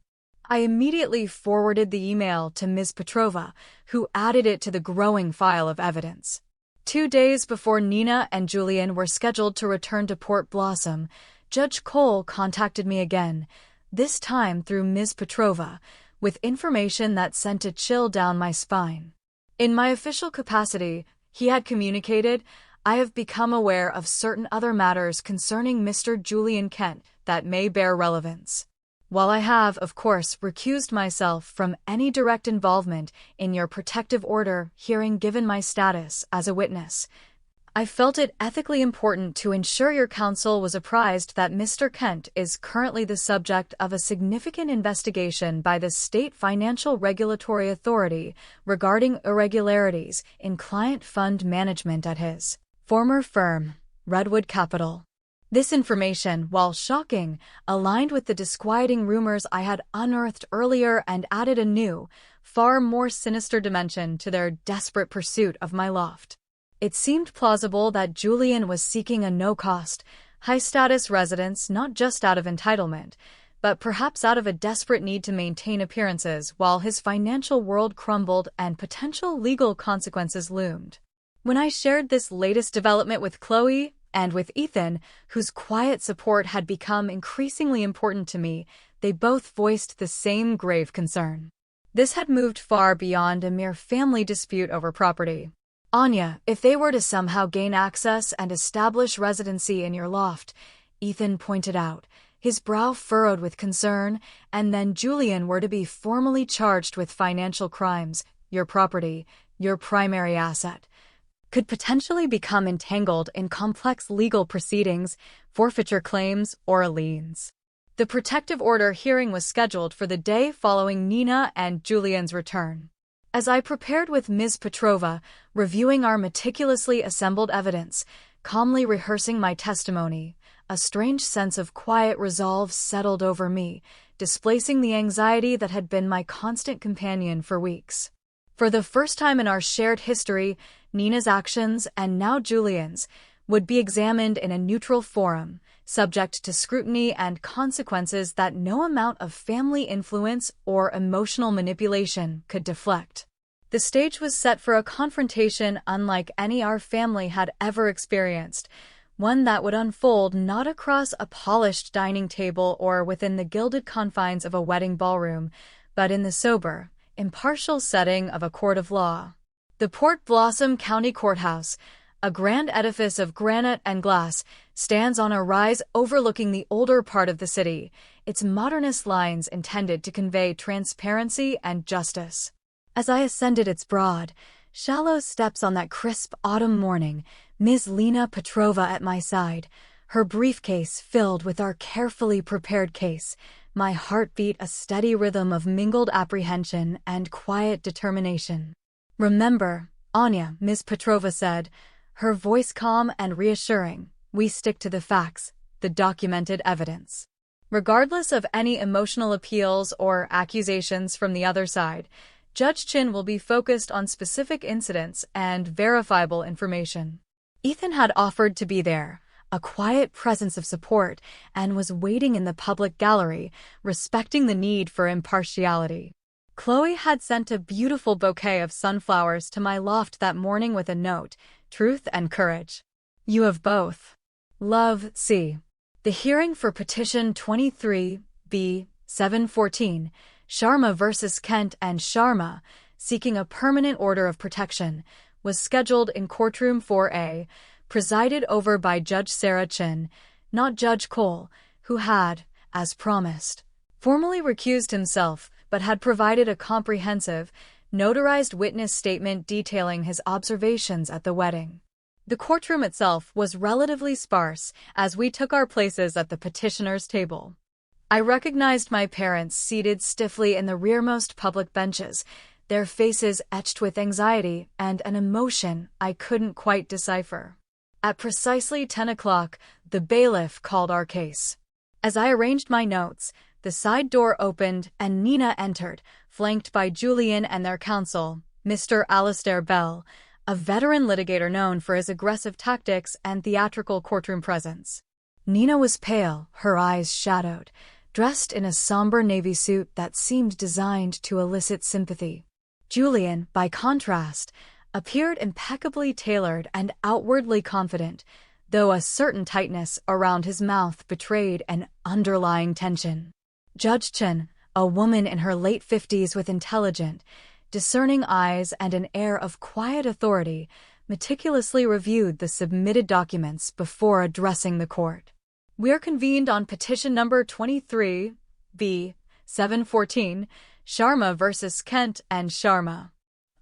Speaker 1: I immediately forwarded the email to Ms. Petrova, who added it to the growing file of evidence. 2 days before Nina and Julian were scheduled to return to Port Blossom, Judge Cole contacted me again, this time through Ms. Petrova, with information that sent a chill down my spine. In my official capacity, he had communicated, I have become aware of certain other matters concerning Mr. Julian Kent that may bear relevance. While I have, of course, recused myself from any direct involvement in your protective order hearing given my status as a witness, I felt it ethically important to ensure your counsel was apprised that Mr. Kent is currently the subject of a significant investigation by the State Financial Regulatory Authority regarding irregularities in client fund management at his former firm, Redwood Capital. This information, while shocking, aligned with the disquieting rumors I had unearthed earlier and added a new, far more sinister dimension to their desperate pursuit of my loft. It seemed plausible that Julian was seeking a no-cost, high-status residence not just out of entitlement, but perhaps out of a desperate need to maintain appearances while his financial world crumbled and potential legal consequences loomed. When I shared this latest development with Chloe, and with Ethan, whose quiet support had become increasingly important to me, they both voiced the same grave concern. This had moved far beyond a mere family dispute over property. Anya, if they were to somehow gain access and establish residency in your loft, Ethan pointed out, his brow furrowed with concern, and then Julian were to be formally charged with financial crimes, your property, your primary asset, could potentially become entangled in complex legal proceedings, forfeiture claims, or liens. The protective order hearing was scheduled for the day following Nina and Julian's return. As I prepared with Ms. Petrova, reviewing our meticulously assembled evidence, calmly rehearsing my testimony, a strange sense of quiet resolve settled over me, displacing the anxiety that had been my constant companion for weeks. For the first time in our shared history, Nina's actions, and now Julian's, would be examined in a neutral forum, subject to scrutiny and consequences that no amount of family influence or emotional manipulation could deflect. The stage was set for a confrontation unlike any our family had ever experienced, one that would unfold not across a polished dining table or within the gilded confines of a wedding ballroom, but in the sober, impartial setting of a court of law. The Port Blossom County Courthouse, a grand edifice of granite and glass, stands on a rise overlooking the older part of the city, its modernist lines intended to convey transparency and justice. As I ascended its broad, shallow steps on that crisp autumn morning, Ms. Lena Petrova at my side, her briefcase filled with our carefully prepared case, my heartbeat a steady rhythm of mingled apprehension and quiet determination. "Remember, Anya," Ms. Petrova said, her voice calm and reassuring, "we stick to the facts, the documented evidence. Regardless of any emotional appeals or accusations from the other side, Judge Chin will be focused on specific incidents and verifiable information." Ethan had offered to be there, a quiet presence of support, and was waiting in the public gallery, respecting the need for impartiality. Chloe had sent a beautiful bouquet of sunflowers to my loft that morning with a note, "Truth and courage. You have both. Love, C." The hearing for Petition 23B-714, Sharma v. Kent and Sharma, seeking a permanent order of protection, was scheduled in Courtroom 4A, presided over by Judge Sarah Chin, not Judge Cole, who had, as promised, formally recused himself but had provided a comprehensive, notarized witness statement detailing his observations at the wedding. The courtroom itself was relatively sparse as we took our places at the petitioner's table. I recognized my parents seated stiffly in the rearmost public benches, their faces etched with anxiety and an emotion I couldn't quite decipher. At precisely 10 o'clock, the bailiff called our case. As I arranged my notes, the side door opened and Nina entered, flanked by Julian and their counsel, Mr. Alistair Bell, a veteran litigator known for his aggressive tactics and theatrical courtroom presence. Nina was pale, her eyes shadowed, dressed in a somber navy suit that seemed designed to elicit sympathy. Julian, by contrast, appeared impeccably tailored and outwardly confident, though a certain tightness around his mouth betrayed an underlying tension. Judge Chen, a woman in her late 50s with intelligent, discerning eyes and an air of quiet authority, meticulously reviewed the submitted documents before addressing the court. "We are convened on petition number 23B-714, Sharma v. Kent and Sharma.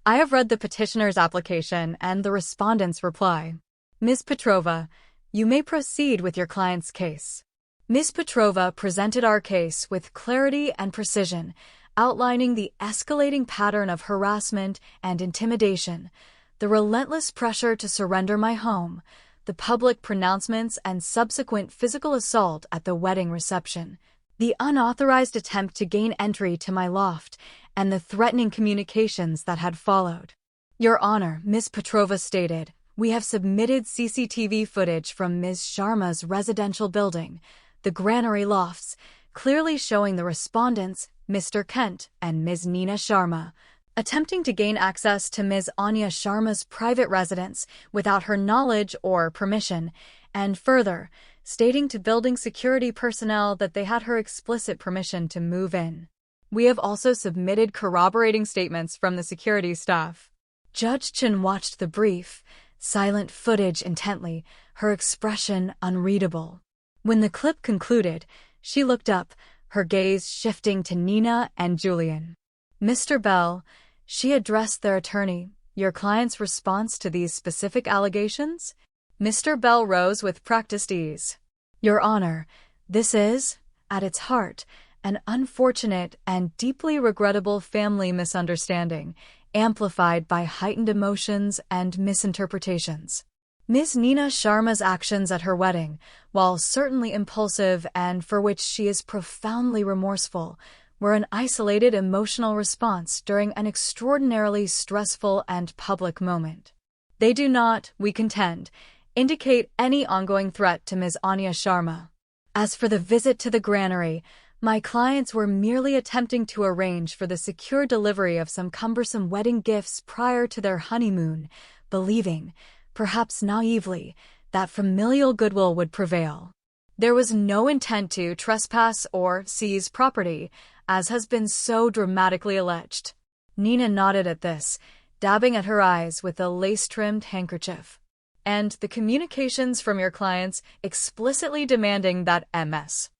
Speaker 1: I have read the petitioner's application and the respondent's reply. Ms. Petrova, you may proceed with your client's case." Ms. Petrova presented our case with clarity and precision, outlining the escalating pattern of harassment and intimidation, the relentless pressure to surrender my home, the public pronouncements and subsequent physical assault at the wedding reception, the unauthorized attempt to gain entry to my loft, and the threatening communications that had followed. "Your Honor," Ms. Petrova stated, "we have submitted CCTV footage from Ms. Sharma's residential building, the Granary Lofts, clearly showing the respondents, Mr. Kent and Ms. Nina Sharma, attempting to gain access to Ms. Anya Sharma's private residence without her knowledge or permission, and further, stating to building security personnel that they had her explicit permission to move in. We have also submitted corroborating statements from the security staff." Judge Chin watched the brief, silent footage intently, her expression unreadable. When the clip concluded, she looked up, her gaze shifting to Nina and Julian. "Mr. Bell," she addressed their attorney, "your client's response to these specific allegations?" Mr. Bell rose with practiced ease. "Your Honor, this is, at its heart, an unfortunate and deeply regrettable family misunderstanding, amplified by heightened emotions and misinterpretations. Ms. Nina Sharma's actions at her wedding, while certainly impulsive and for which she is profoundly remorseful, were an isolated emotional response during an extraordinarily stressful and public moment. They do not, we contend, indicate any ongoing threat to Ms. Anya Sharma. As for the visit to the granary, my clients were merely attempting to arrange for the secure delivery of some cumbersome wedding gifts prior to their honeymoon, believing, perhaps naively, that familial goodwill would prevail. There was no intent to trespass or seize property, as has been so dramatically alleged. Nina nodded at this, dabbing at her eyes with a lace-trimmed handkerchief. And the communications from your clients explicitly demanding that Ms.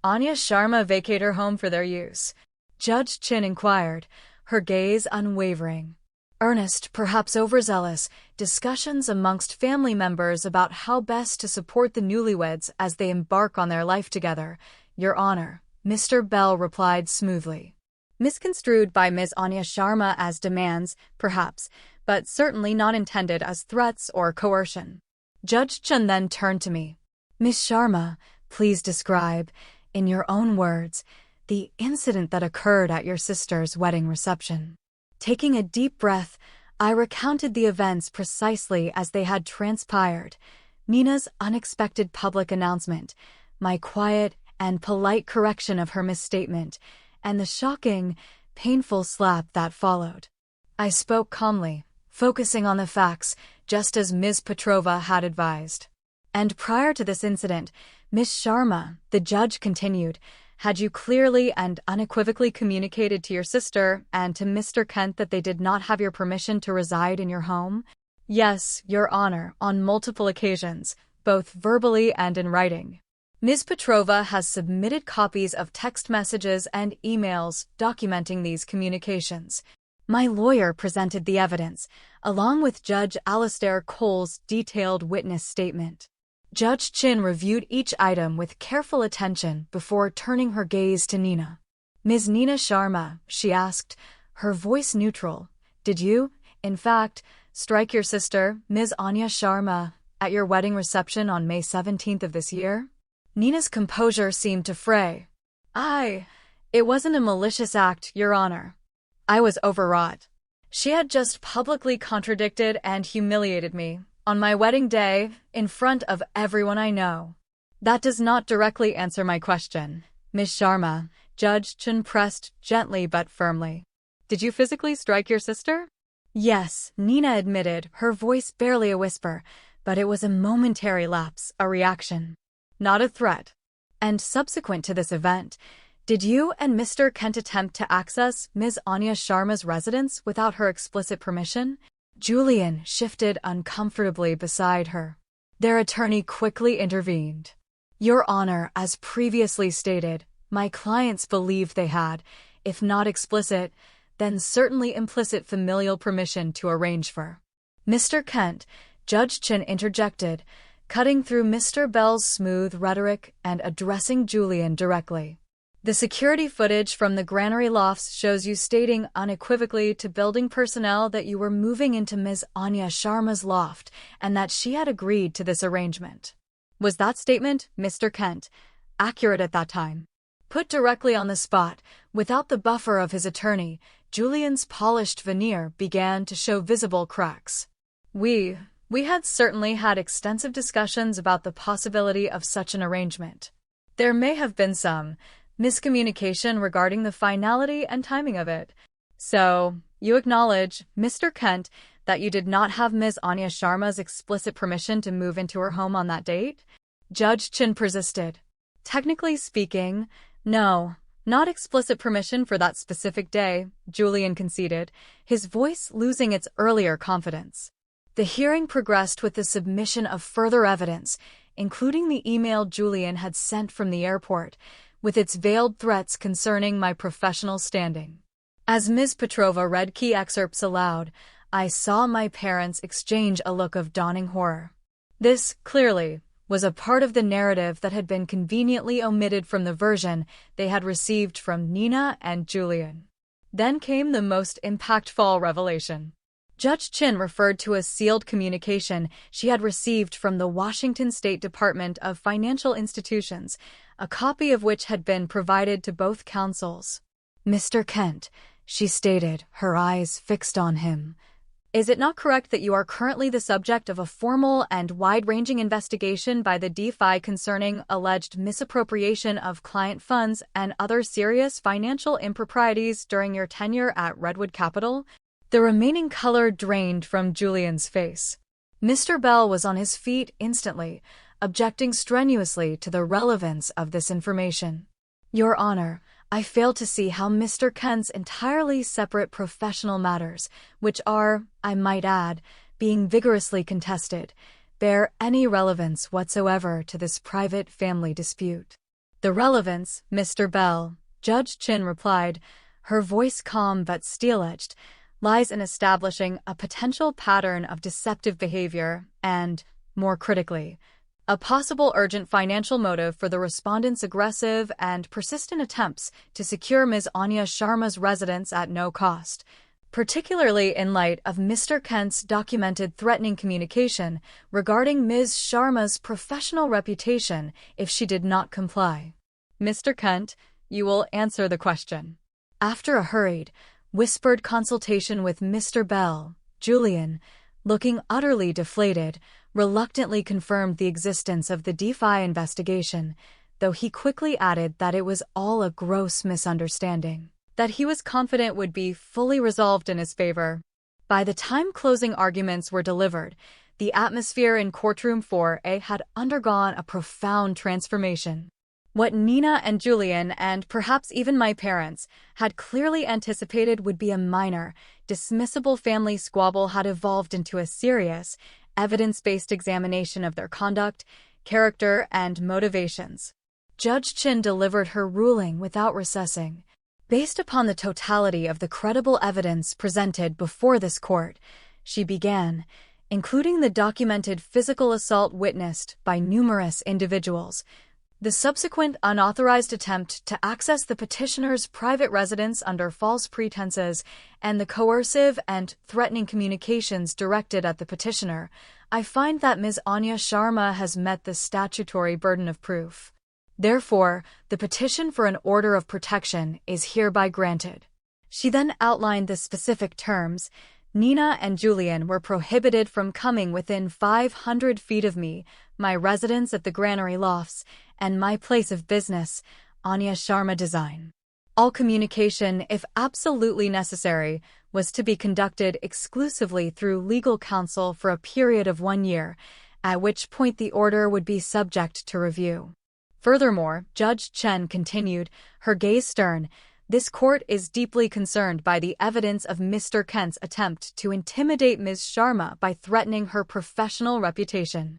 Speaker 1: Anya Sharma vacate her home for their use? Judge Chin inquired, her gaze unwavering. Earnest, perhaps overzealous, discussions amongst family members about how best to support the newlyweds as they embark on their life together, Your Honor, Mr. Bell replied smoothly. Misconstrued by Ms. Anya Sharma as demands, perhaps, but certainly not intended as threats or coercion. Judge Chun then turned to me. Ms. Sharma, please describe, in your own words, the incident that occurred at your sister's wedding reception. Taking a deep breath, I recounted the events precisely as they had transpired. Nina's unexpected public announcement, my quiet and polite correction of her misstatement, and the shocking, painful slap that followed. I spoke calmly, focusing on the facts, just as Ms. Petrova had advised. And prior to this incident, Ms. Sharma, the judge continued, had you clearly and unequivocally communicated to your sister and to Mr. Kent that they did not have your permission to reside in your home? Yes, Your Honor, on multiple occasions, both verbally and in writing. Ms. Petrova has submitted copies of text messages and emails documenting these communications. My lawyer presented the evidence, along with Judge Alastair Cole's detailed witness statement. Judge Chin reviewed each item with careful attention before turning her gaze to Nina. Ms. Nina Sharma, she asked, her voice neutral, did you, in fact, strike your sister, Ms. Anya Sharma, at your wedding reception on May 17th of this year? Nina's composure seemed to fray. It wasn't a malicious act, Your Honor. I was overwrought. She had just publicly contradicted and humiliated me, on my wedding day, in front of everyone I know. That does not directly answer my question, Ms. Sharma, Judge Chun pressed gently but firmly. Did you physically strike your sister? Yes, Nina admitted, her voice barely a whisper, but it was a momentary lapse, a reaction. Not a threat. And subsequent to this event, did you and Mr. Kent attempt to access Ms. Anya Sharma's residence without her explicit permission? Julian shifted uncomfortably beside her. Their attorney quickly intervened. Your Honor, as previously stated, my clients believed they had, if not explicit, then certainly implicit familial permission to arrange for. Mr. Kent, Judge Chin interjected, cutting through Mr. Bell's smooth rhetoric and addressing Julian directly. The security footage from the granary lofts shows you stating unequivocally to building personnel that you were moving into Ms. Anya Sharma's loft and that she had agreed to this arrangement. Was that statement, Mr. Kent, accurate at that time? Put directly on the spot, without the buffer of his attorney, Julian's polished veneer began to show visible cracks. We had certainly had extensive discussions about the possibility of such an arrangement. There may have been some miscommunication regarding the finality and timing of it. So, you acknowledge, Mr. Kent, that you did not have Ms. Anya Sharma's explicit permission to move into her home on that date? Judge Chin persisted. Technically speaking, no, not explicit permission for that specific day, Julian conceded, his voice losing its earlier confidence. The hearing progressed with the submission of further evidence, including the email Julian had sent from the airport, with its veiled threats concerning my professional standing. As Ms. Petrova read key excerpts aloud, I saw my parents exchange a look of dawning horror. This, clearly, was a part of the narrative that had been conveniently omitted from the version they had received from Nina and Julian. Then came the most impactful revelation. Judge Chin referred to a sealed communication she had received from the Washington State Department of Financial Institutions, a copy of which had been provided to both counsels. Mr. Kent, she stated, her eyes fixed on him. Is it not correct that you are currently the subject of a formal and wide-ranging investigation by the DFI concerning alleged misappropriation of client funds and other serious financial improprieties during your tenure at Redwood Capital? The remaining color drained from Julian's face. Mr. Bell was on his feet instantly, objecting strenuously to the relevance of this information. Your Honor, I fail to see how Mr. Kent's entirely separate professional matters, which are, I might add, being vigorously contested, bear any relevance whatsoever to this private family dispute. The relevance, Mr. Bell, Judge Chin replied, her voice calm but steel-edged, lies in establishing a potential pattern of deceptive behavior and, more critically, a possible urgent financial motive for the respondent's aggressive and persistent attempts to secure Ms. Anya Sharma's residence at no cost, particularly in light of Mr. Kent's documented threatening communication regarding Ms. Sharma's professional reputation if she did not comply. Mr. Kent, you will answer the question. After a hurried, whispered consultation with Mr. Bell, Julian, looking utterly deflated, reluctantly confirmed the existence of the DeFi investigation, though he quickly added that it was all a gross misunderstanding, that he was confident would be fully resolved in his favor. By the time closing arguments were delivered, the atmosphere in courtroom 4A had undergone a profound transformation. What Nina and Julian, and perhaps even my parents, had clearly anticipated would be a minor, dismissible family squabble had evolved into a serious, evidence-based examination of their conduct, character, and motivations. Judge Chin delivered her ruling without recessing. Based upon the totality of the credible evidence presented before this court, she began, including the documented physical assault witnessed by numerous individuals, the subsequent unauthorized attempt to access the petitioner's private residence under false pretenses, and the coercive and threatening communications directed at the petitioner, I find that Ms. Anya Sharma has met the statutory burden of proof. Therefore, the petition for an order of protection is hereby granted. She then outlined the specific terms. Nina and Julian were prohibited from coming within 500 feet of me, my residence at the Granary Lofts, and my place of business, Anya Sharma Design. All communication, if absolutely necessary, was to be conducted exclusively through legal counsel for a period of 1 year, at which point the order would be subject to review. Furthermore, Judge Chen continued, her gaze stern, this court is deeply concerned by the evidence of Mr. Kent's attempt to intimidate Ms. Sharma by threatening her professional reputation.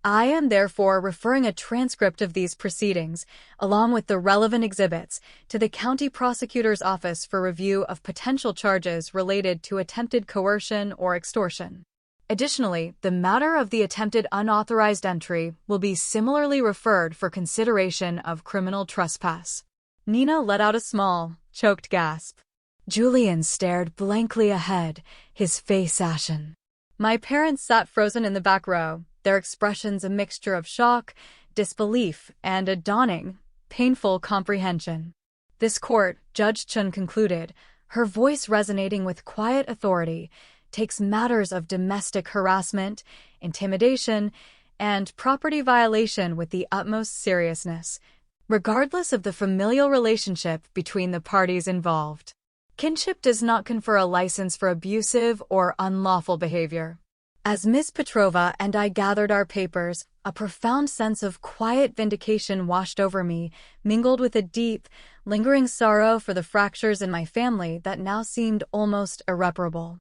Speaker 1: I am therefore referring a transcript of these proceedings, along with the relevant exhibits, to the County Prosecutor's Office for review of potential charges related to attempted coercion or extortion. Additionally, the matter of the attempted unauthorized entry will be similarly referred for consideration of criminal trespass. Nina let out a small, choked gasp. Julian stared blankly ahead, his face ashen. My parents sat frozen in the back row, their expressions a mixture of shock, disbelief, and a dawning, painful comprehension. This court, Judge Chun concluded, her voice resonating with quiet authority, takes matters of domestic harassment, intimidation, and property violation with the utmost seriousness, regardless of the familial relationship between the parties involved. Kinship does not confer a license for abusive or unlawful behavior. As Ms. Petrova and I gathered our papers, a profound sense of quiet vindication washed over me, mingled with a deep, lingering sorrow for the fractures in my family that now seemed almost irreparable.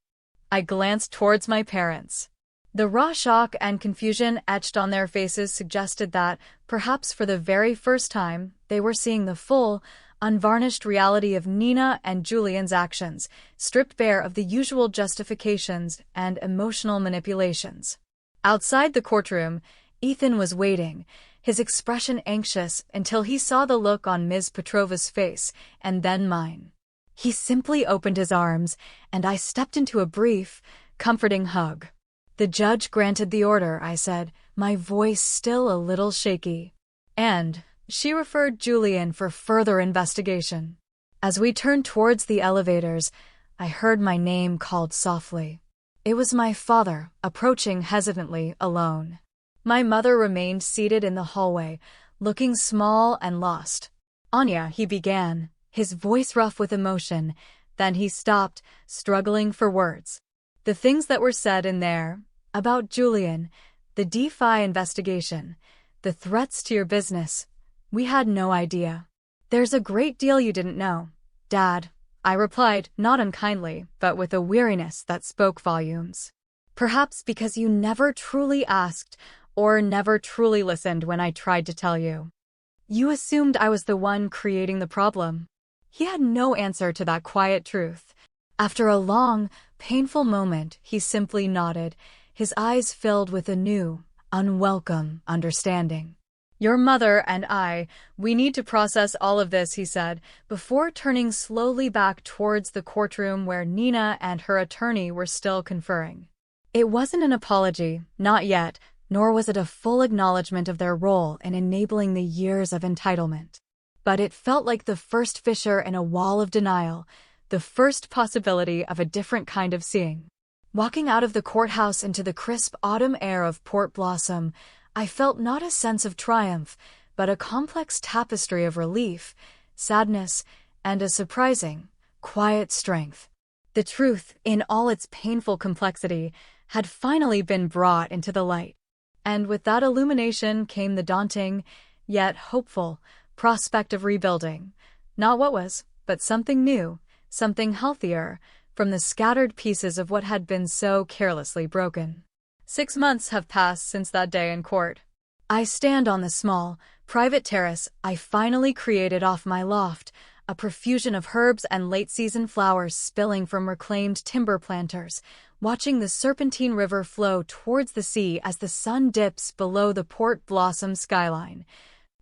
Speaker 1: I glanced towards my parents. The raw shock and confusion etched on their faces suggested that, perhaps for the very first time, they were seeing the full, unvarnished reality of Nina and Julian's actions, stripped bare of the usual justifications and emotional manipulations. Outside the courtroom, Ethan was waiting, his expression anxious until he saw the look on Ms. Petrova's face, and then mine. He simply opened his arms, and I stepped into a brief, comforting hug. The judge granted the order, I said, my voice still a little shaky. And she referred Julian for further investigation. As we turned towards the elevators, I heard my name called softly. It was my father, approaching hesitantly, alone. My mother remained seated in the hallway, looking small and lost. Anya, he began, his voice rough with emotion, then he stopped, struggling for words. The things that were said in there, About Julian, the DeFi investigation, the threats to your business. We had no idea. There's a great deal you didn't know, Dad, I replied, not unkindly, but with a weariness that spoke volumes. Perhaps because you never truly asked or never truly listened when I tried to tell you. You assumed I was the one creating the problem. He had no answer to that quiet truth. After a long, painful moment, he simply nodded, his eyes filled with a new, unwelcome understanding. Your mother and we need to process all of this, he said, before turning slowly back towards the courtroom where Nina and her attorney were still conferring. It wasn't an apology, not yet, nor was it a full acknowledgement of their role in enabling the years of entitlement. But it felt like the first fissure in a wall of denial, the first possibility of a different kind of seeing. Walking out of the courthouse into the crisp autumn air of Port Blossom, I felt not a sense of triumph, but a complex tapestry of relief, sadness, and a surprising, quiet strength. The truth, in all its painful complexity, had finally been brought into the light. And with that illumination came the daunting, yet hopeful, prospect of rebuilding. Not what was, but something new, something healthier, from the scattered pieces of what had been so carelessly broken. 6 months have passed since that day in court. I stand on the small, private terrace I finally created off my loft, a profusion of herbs and late-season flowers spilling from reclaimed timber planters, watching the serpentine river flow towards the sea as the sun dips below the Port Blossom skyline,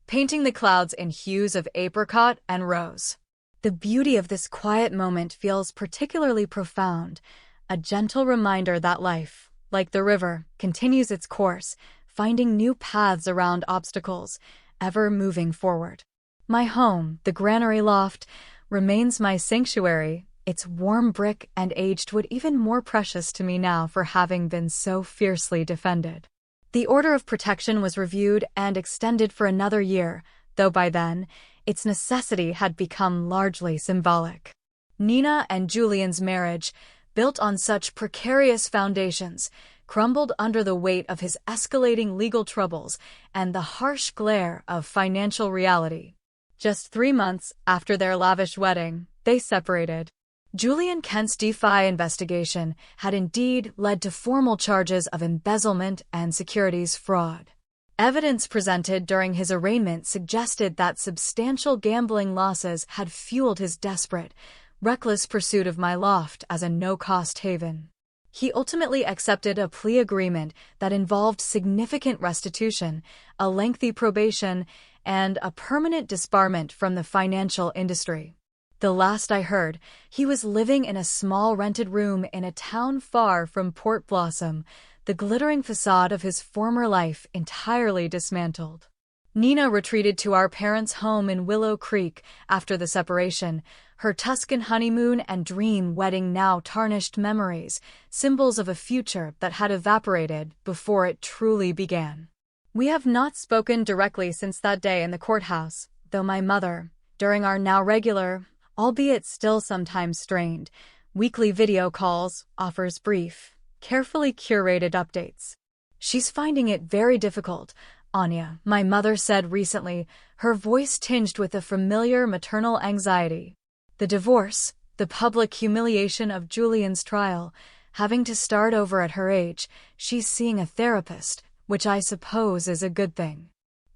Speaker 1: painting the clouds in hues of apricot and rose. The beauty of this quiet moment feels particularly profound, a gentle reminder that life, like the river, continues its course, finding new paths around obstacles, ever moving forward. My home, the granary loft, remains my sanctuary, its warm brick and aged wood even more precious to me now for having been so fiercely defended. The order of protection was reviewed and extended for another year, though by then, its necessity had become largely symbolic. Nina and Julian's marriage, built on such precarious foundations, crumbled under the weight of his escalating legal troubles and the harsh glare of financial reality. Just 3 months after their lavish wedding, they separated. Julian Kent's DeFi investigation had indeed led to formal charges of embezzlement and securities fraud. Evidence presented during his arraignment suggested that substantial gambling losses had fueled his desperate, reckless pursuit of my loft as a no-cost haven. He ultimately accepted a plea agreement that involved significant restitution, a lengthy probation, and a permanent disbarment from the financial industry. The last I heard, he was living in a small rented room in a town far from Port Blossom, the glittering facade of his former life entirely dismantled. Nina retreated to our parents' home in Willow Creek after the separation, her Tuscan honeymoon and dream wedding now tarnished memories, symbols of a future that had evaporated before it truly began. We have not spoken directly since that day in the courthouse, though my mother, during our now regular, albeit still sometimes strained, weekly video calls, offers brief, carefully curated updates. She's finding it very difficult, Anya, my mother said recently, her voice tinged with a familiar maternal anxiety. The divorce, the public humiliation of Julian's trial, having to start over at her age, she's seeing a therapist, which I suppose is a good thing.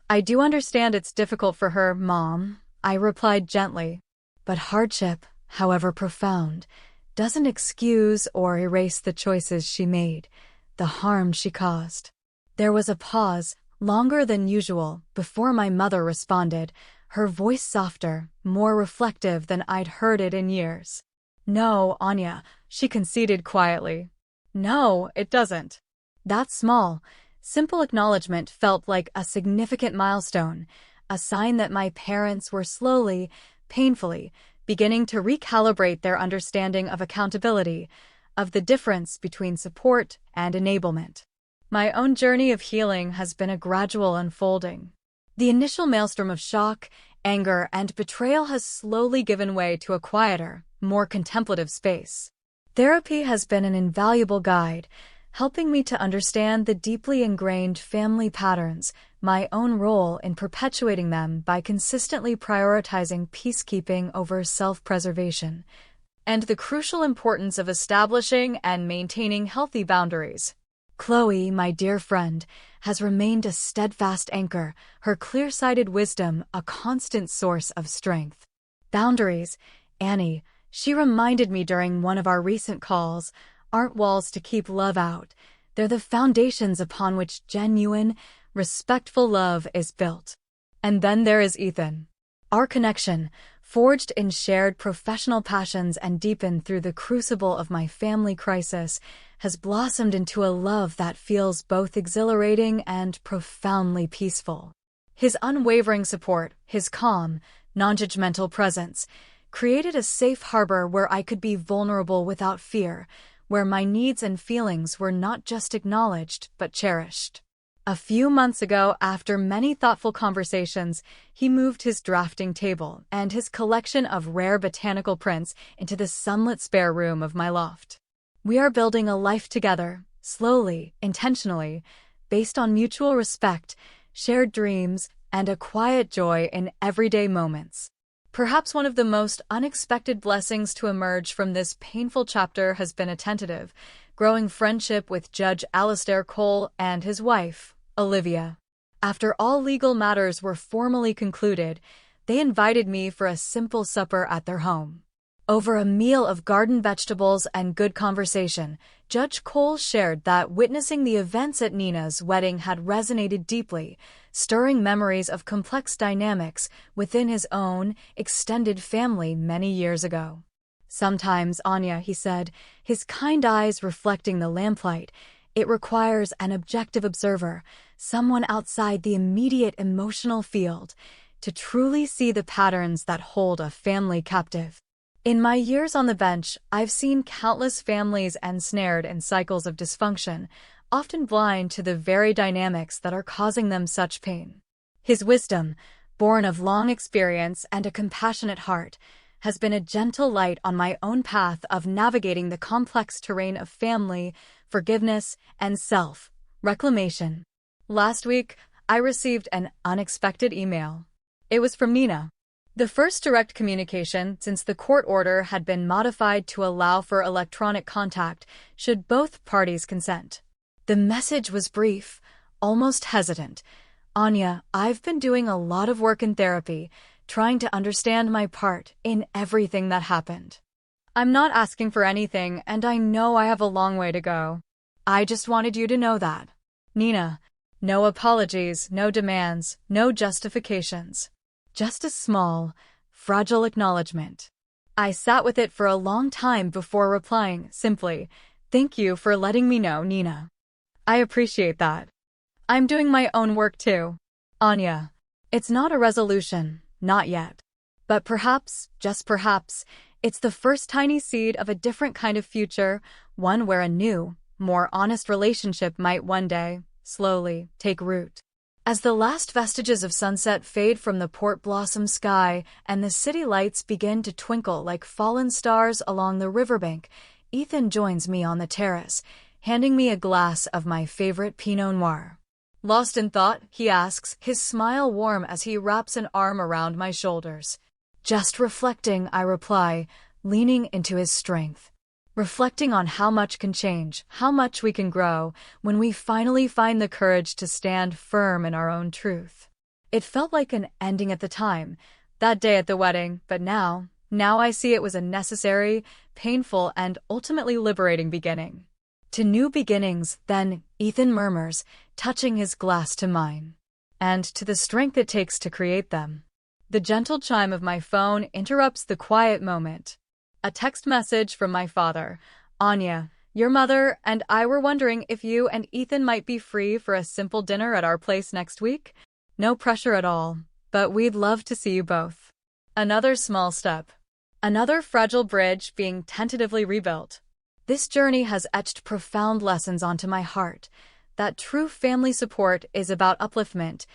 Speaker 1: I do understand it's difficult for her, Mom, I replied gently. But hardship, however profound, doesn't excuse or erase the choices she made, the harm she caused. There was a pause, longer than usual, before my mother responded, her voice softer, more reflective than I'd heard it in years. No, Anya, she conceded quietly. No, it doesn't. That small, simple acknowledgement felt like a significant milestone, a sign that my parents were slowly, painfully, beginning to recalibrate their understanding of accountability, of the difference between support and enablement. My own journey of healing has been a gradual unfolding. The initial maelstrom of shock, anger, and betrayal has slowly given way to a quieter, more contemplative space. Therapy has been an invaluable guide, helping me to understand the deeply ingrained family patterns, my own role in perpetuating them by consistently prioritizing peacekeeping over self-preservation, and the crucial importance of establishing and maintaining healthy boundaries. Chloe, my dear friend, has remained a steadfast anchor, her clear-sighted wisdom a constant source of strength. Boundaries, Annie, she reminded me during one of our recent calls, aren't walls to keep love out. They're the foundations upon which genuine, respectful love is built. And then there is Ethan. Our connection, forged in shared professional passions and deepened through the crucible of my family crisis, has blossomed into a love that feels both exhilarating and profoundly peaceful. His unwavering support, his calm, non-judgmental presence, created a safe harbor where I could be vulnerable without fear, where my needs and feelings were not just acknowledged but cherished. A few months ago, after many thoughtful conversations, he moved his drafting table and his collection of rare botanical prints into the sunlit spare room of my loft. We are building a life together, slowly, intentionally, based on mutual respect, shared dreams, and a quiet joy in everyday moments. Perhaps one of the most unexpected blessings to emerge from this painful chapter has been a tentative, growing friendship with Judge Alistair Cole and his wife, Olivia. After all legal matters were formally concluded, they invited me for a simple supper at their home. Over a meal of garden vegetables and good conversation, Judge Cole shared that witnessing the events at Nina's wedding had resonated deeply, stirring memories of complex dynamics within his own extended family many years ago. Sometimes, Anya, he said, his kind eyes reflecting the lamplight, it requires an objective observer, someone outside the immediate emotional field, to truly see the patterns that hold a family captive. In my years on the bench, I've seen countless families ensnared in cycles of dysfunction, often blind to the very dynamics that are causing them such pain. His wisdom, born of long experience and a compassionate heart, has been a gentle light on my own path of navigating the complex terrain of family, forgiveness, and self-reclamation. Last week, I received an unexpected email. It was from Nina. The first direct communication since the court order had been modified to allow for electronic contact should both parties consent. The message was brief, almost hesitant. Anya, I've been doing a lot of work in therapy, trying to understand my part in everything that happened. I'm not asking for anything, and I know I have a long way to go. I just wanted you to know that. Nina, no apologies, no demands, no justifications. Just a small, fragile acknowledgement. I sat with it for a long time before replying, simply, "Thank you for letting me know, Nina. I appreciate that. I'm doing my own work too. Anya, it's not a resolution, not yet. But perhaps, just perhaps, it's the first tiny seed of a different kind of future, one where a new, more honest relationship might one day, slowly, take root." As the last vestiges of sunset fade from the port blossom sky and the city lights begin to twinkle like fallen stars along the riverbank, Ethan joins me on the terrace, handing me a glass of my favorite Pinot Noir. Lost in thought, he asks, his smile warm as he wraps an arm around my shoulders. Just reflecting, I reply, leaning into his strength. Reflecting on how much can change, how much we can grow, when we finally find the courage to stand firm in our own truth. It felt like an ending at the time, that day at the wedding, but now I see it was a necessary, painful, and ultimately liberating beginning. To new beginnings, then, Ethan murmurs, touching his glass to mine. And to the strength it takes to create them. The gentle chime of my phone interrupts the quiet moment. A text message from my father. Anya, your mother and I were wondering if you and Ethan might be free for a simple dinner at our place next week. No pressure at all, but we'd love to see you both. Another small step. Another fragile bridge being tentatively rebuilt. This journey has etched profound lessons onto my heart. That true family support is about upliftment,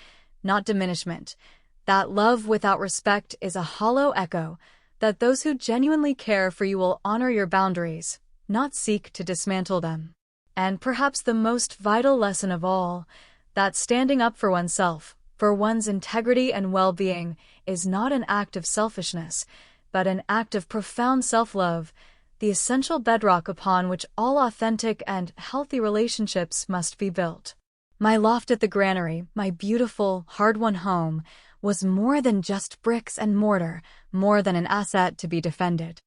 Speaker 1: not diminishment. That love without respect is a hollow echo. That those who genuinely care for you will honor your boundaries, not seek to dismantle them. And perhaps the most vital lesson of all, that standing up for oneself, for one's integrity and well-being, is not an act of selfishness, but an act of profound self-love, the essential bedrock upon which all authentic and healthy relationships must be built. My loft at the granary, my beautiful, hard-won home, was more than just bricks and mortar, more than an asset to be defended.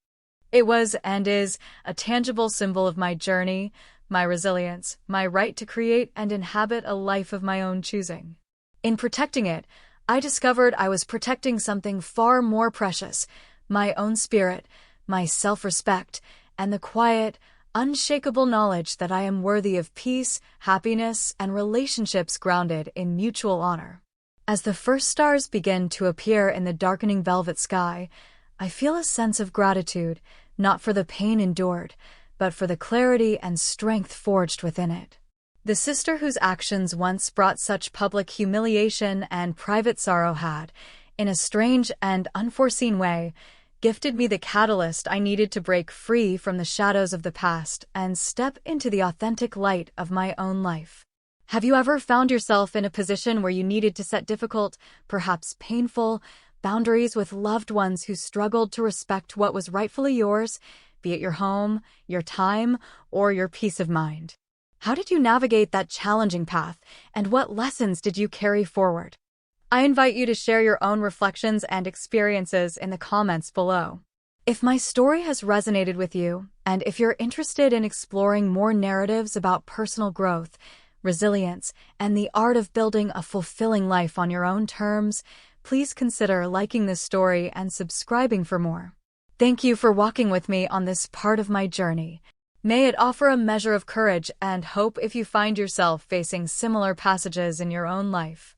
Speaker 1: It was and is a tangible symbol of my journey, my resilience, my right to create and inhabit a life of my own choosing. In protecting it, I discovered I was protecting something far more precious, my own spirit, my self-respect, and the quiet, unshakable knowledge that I am worthy of peace, happiness, and relationships grounded in mutual honor. As the first stars begin to appear in the darkening velvet sky, I feel a sense of gratitude, not for the pain endured, but for the clarity and strength forged within it. The sister whose actions once brought such public humiliation and private sorrow had, in a strange and unforeseen way, gifted me the catalyst I needed to break free from the shadows of the past and step into the authentic light of my own life. Have you ever found yourself in a position where you needed to set difficult, perhaps painful, boundaries with loved ones who struggled to respect what was rightfully yours, be it your home, your time, or your peace of mind? How did you navigate that challenging path, and what lessons did you carry forward? I invite you to share your own reflections and experiences in the comments below. If my story has resonated with you, and if you're interested in exploring more narratives about personal growth, resilience, and the art of building a fulfilling life on your own terms, please consider liking this story and subscribing for more. Thank you for walking with me on this part of my journey. May it offer a measure of courage and hope if you find yourself facing similar passages in your own life.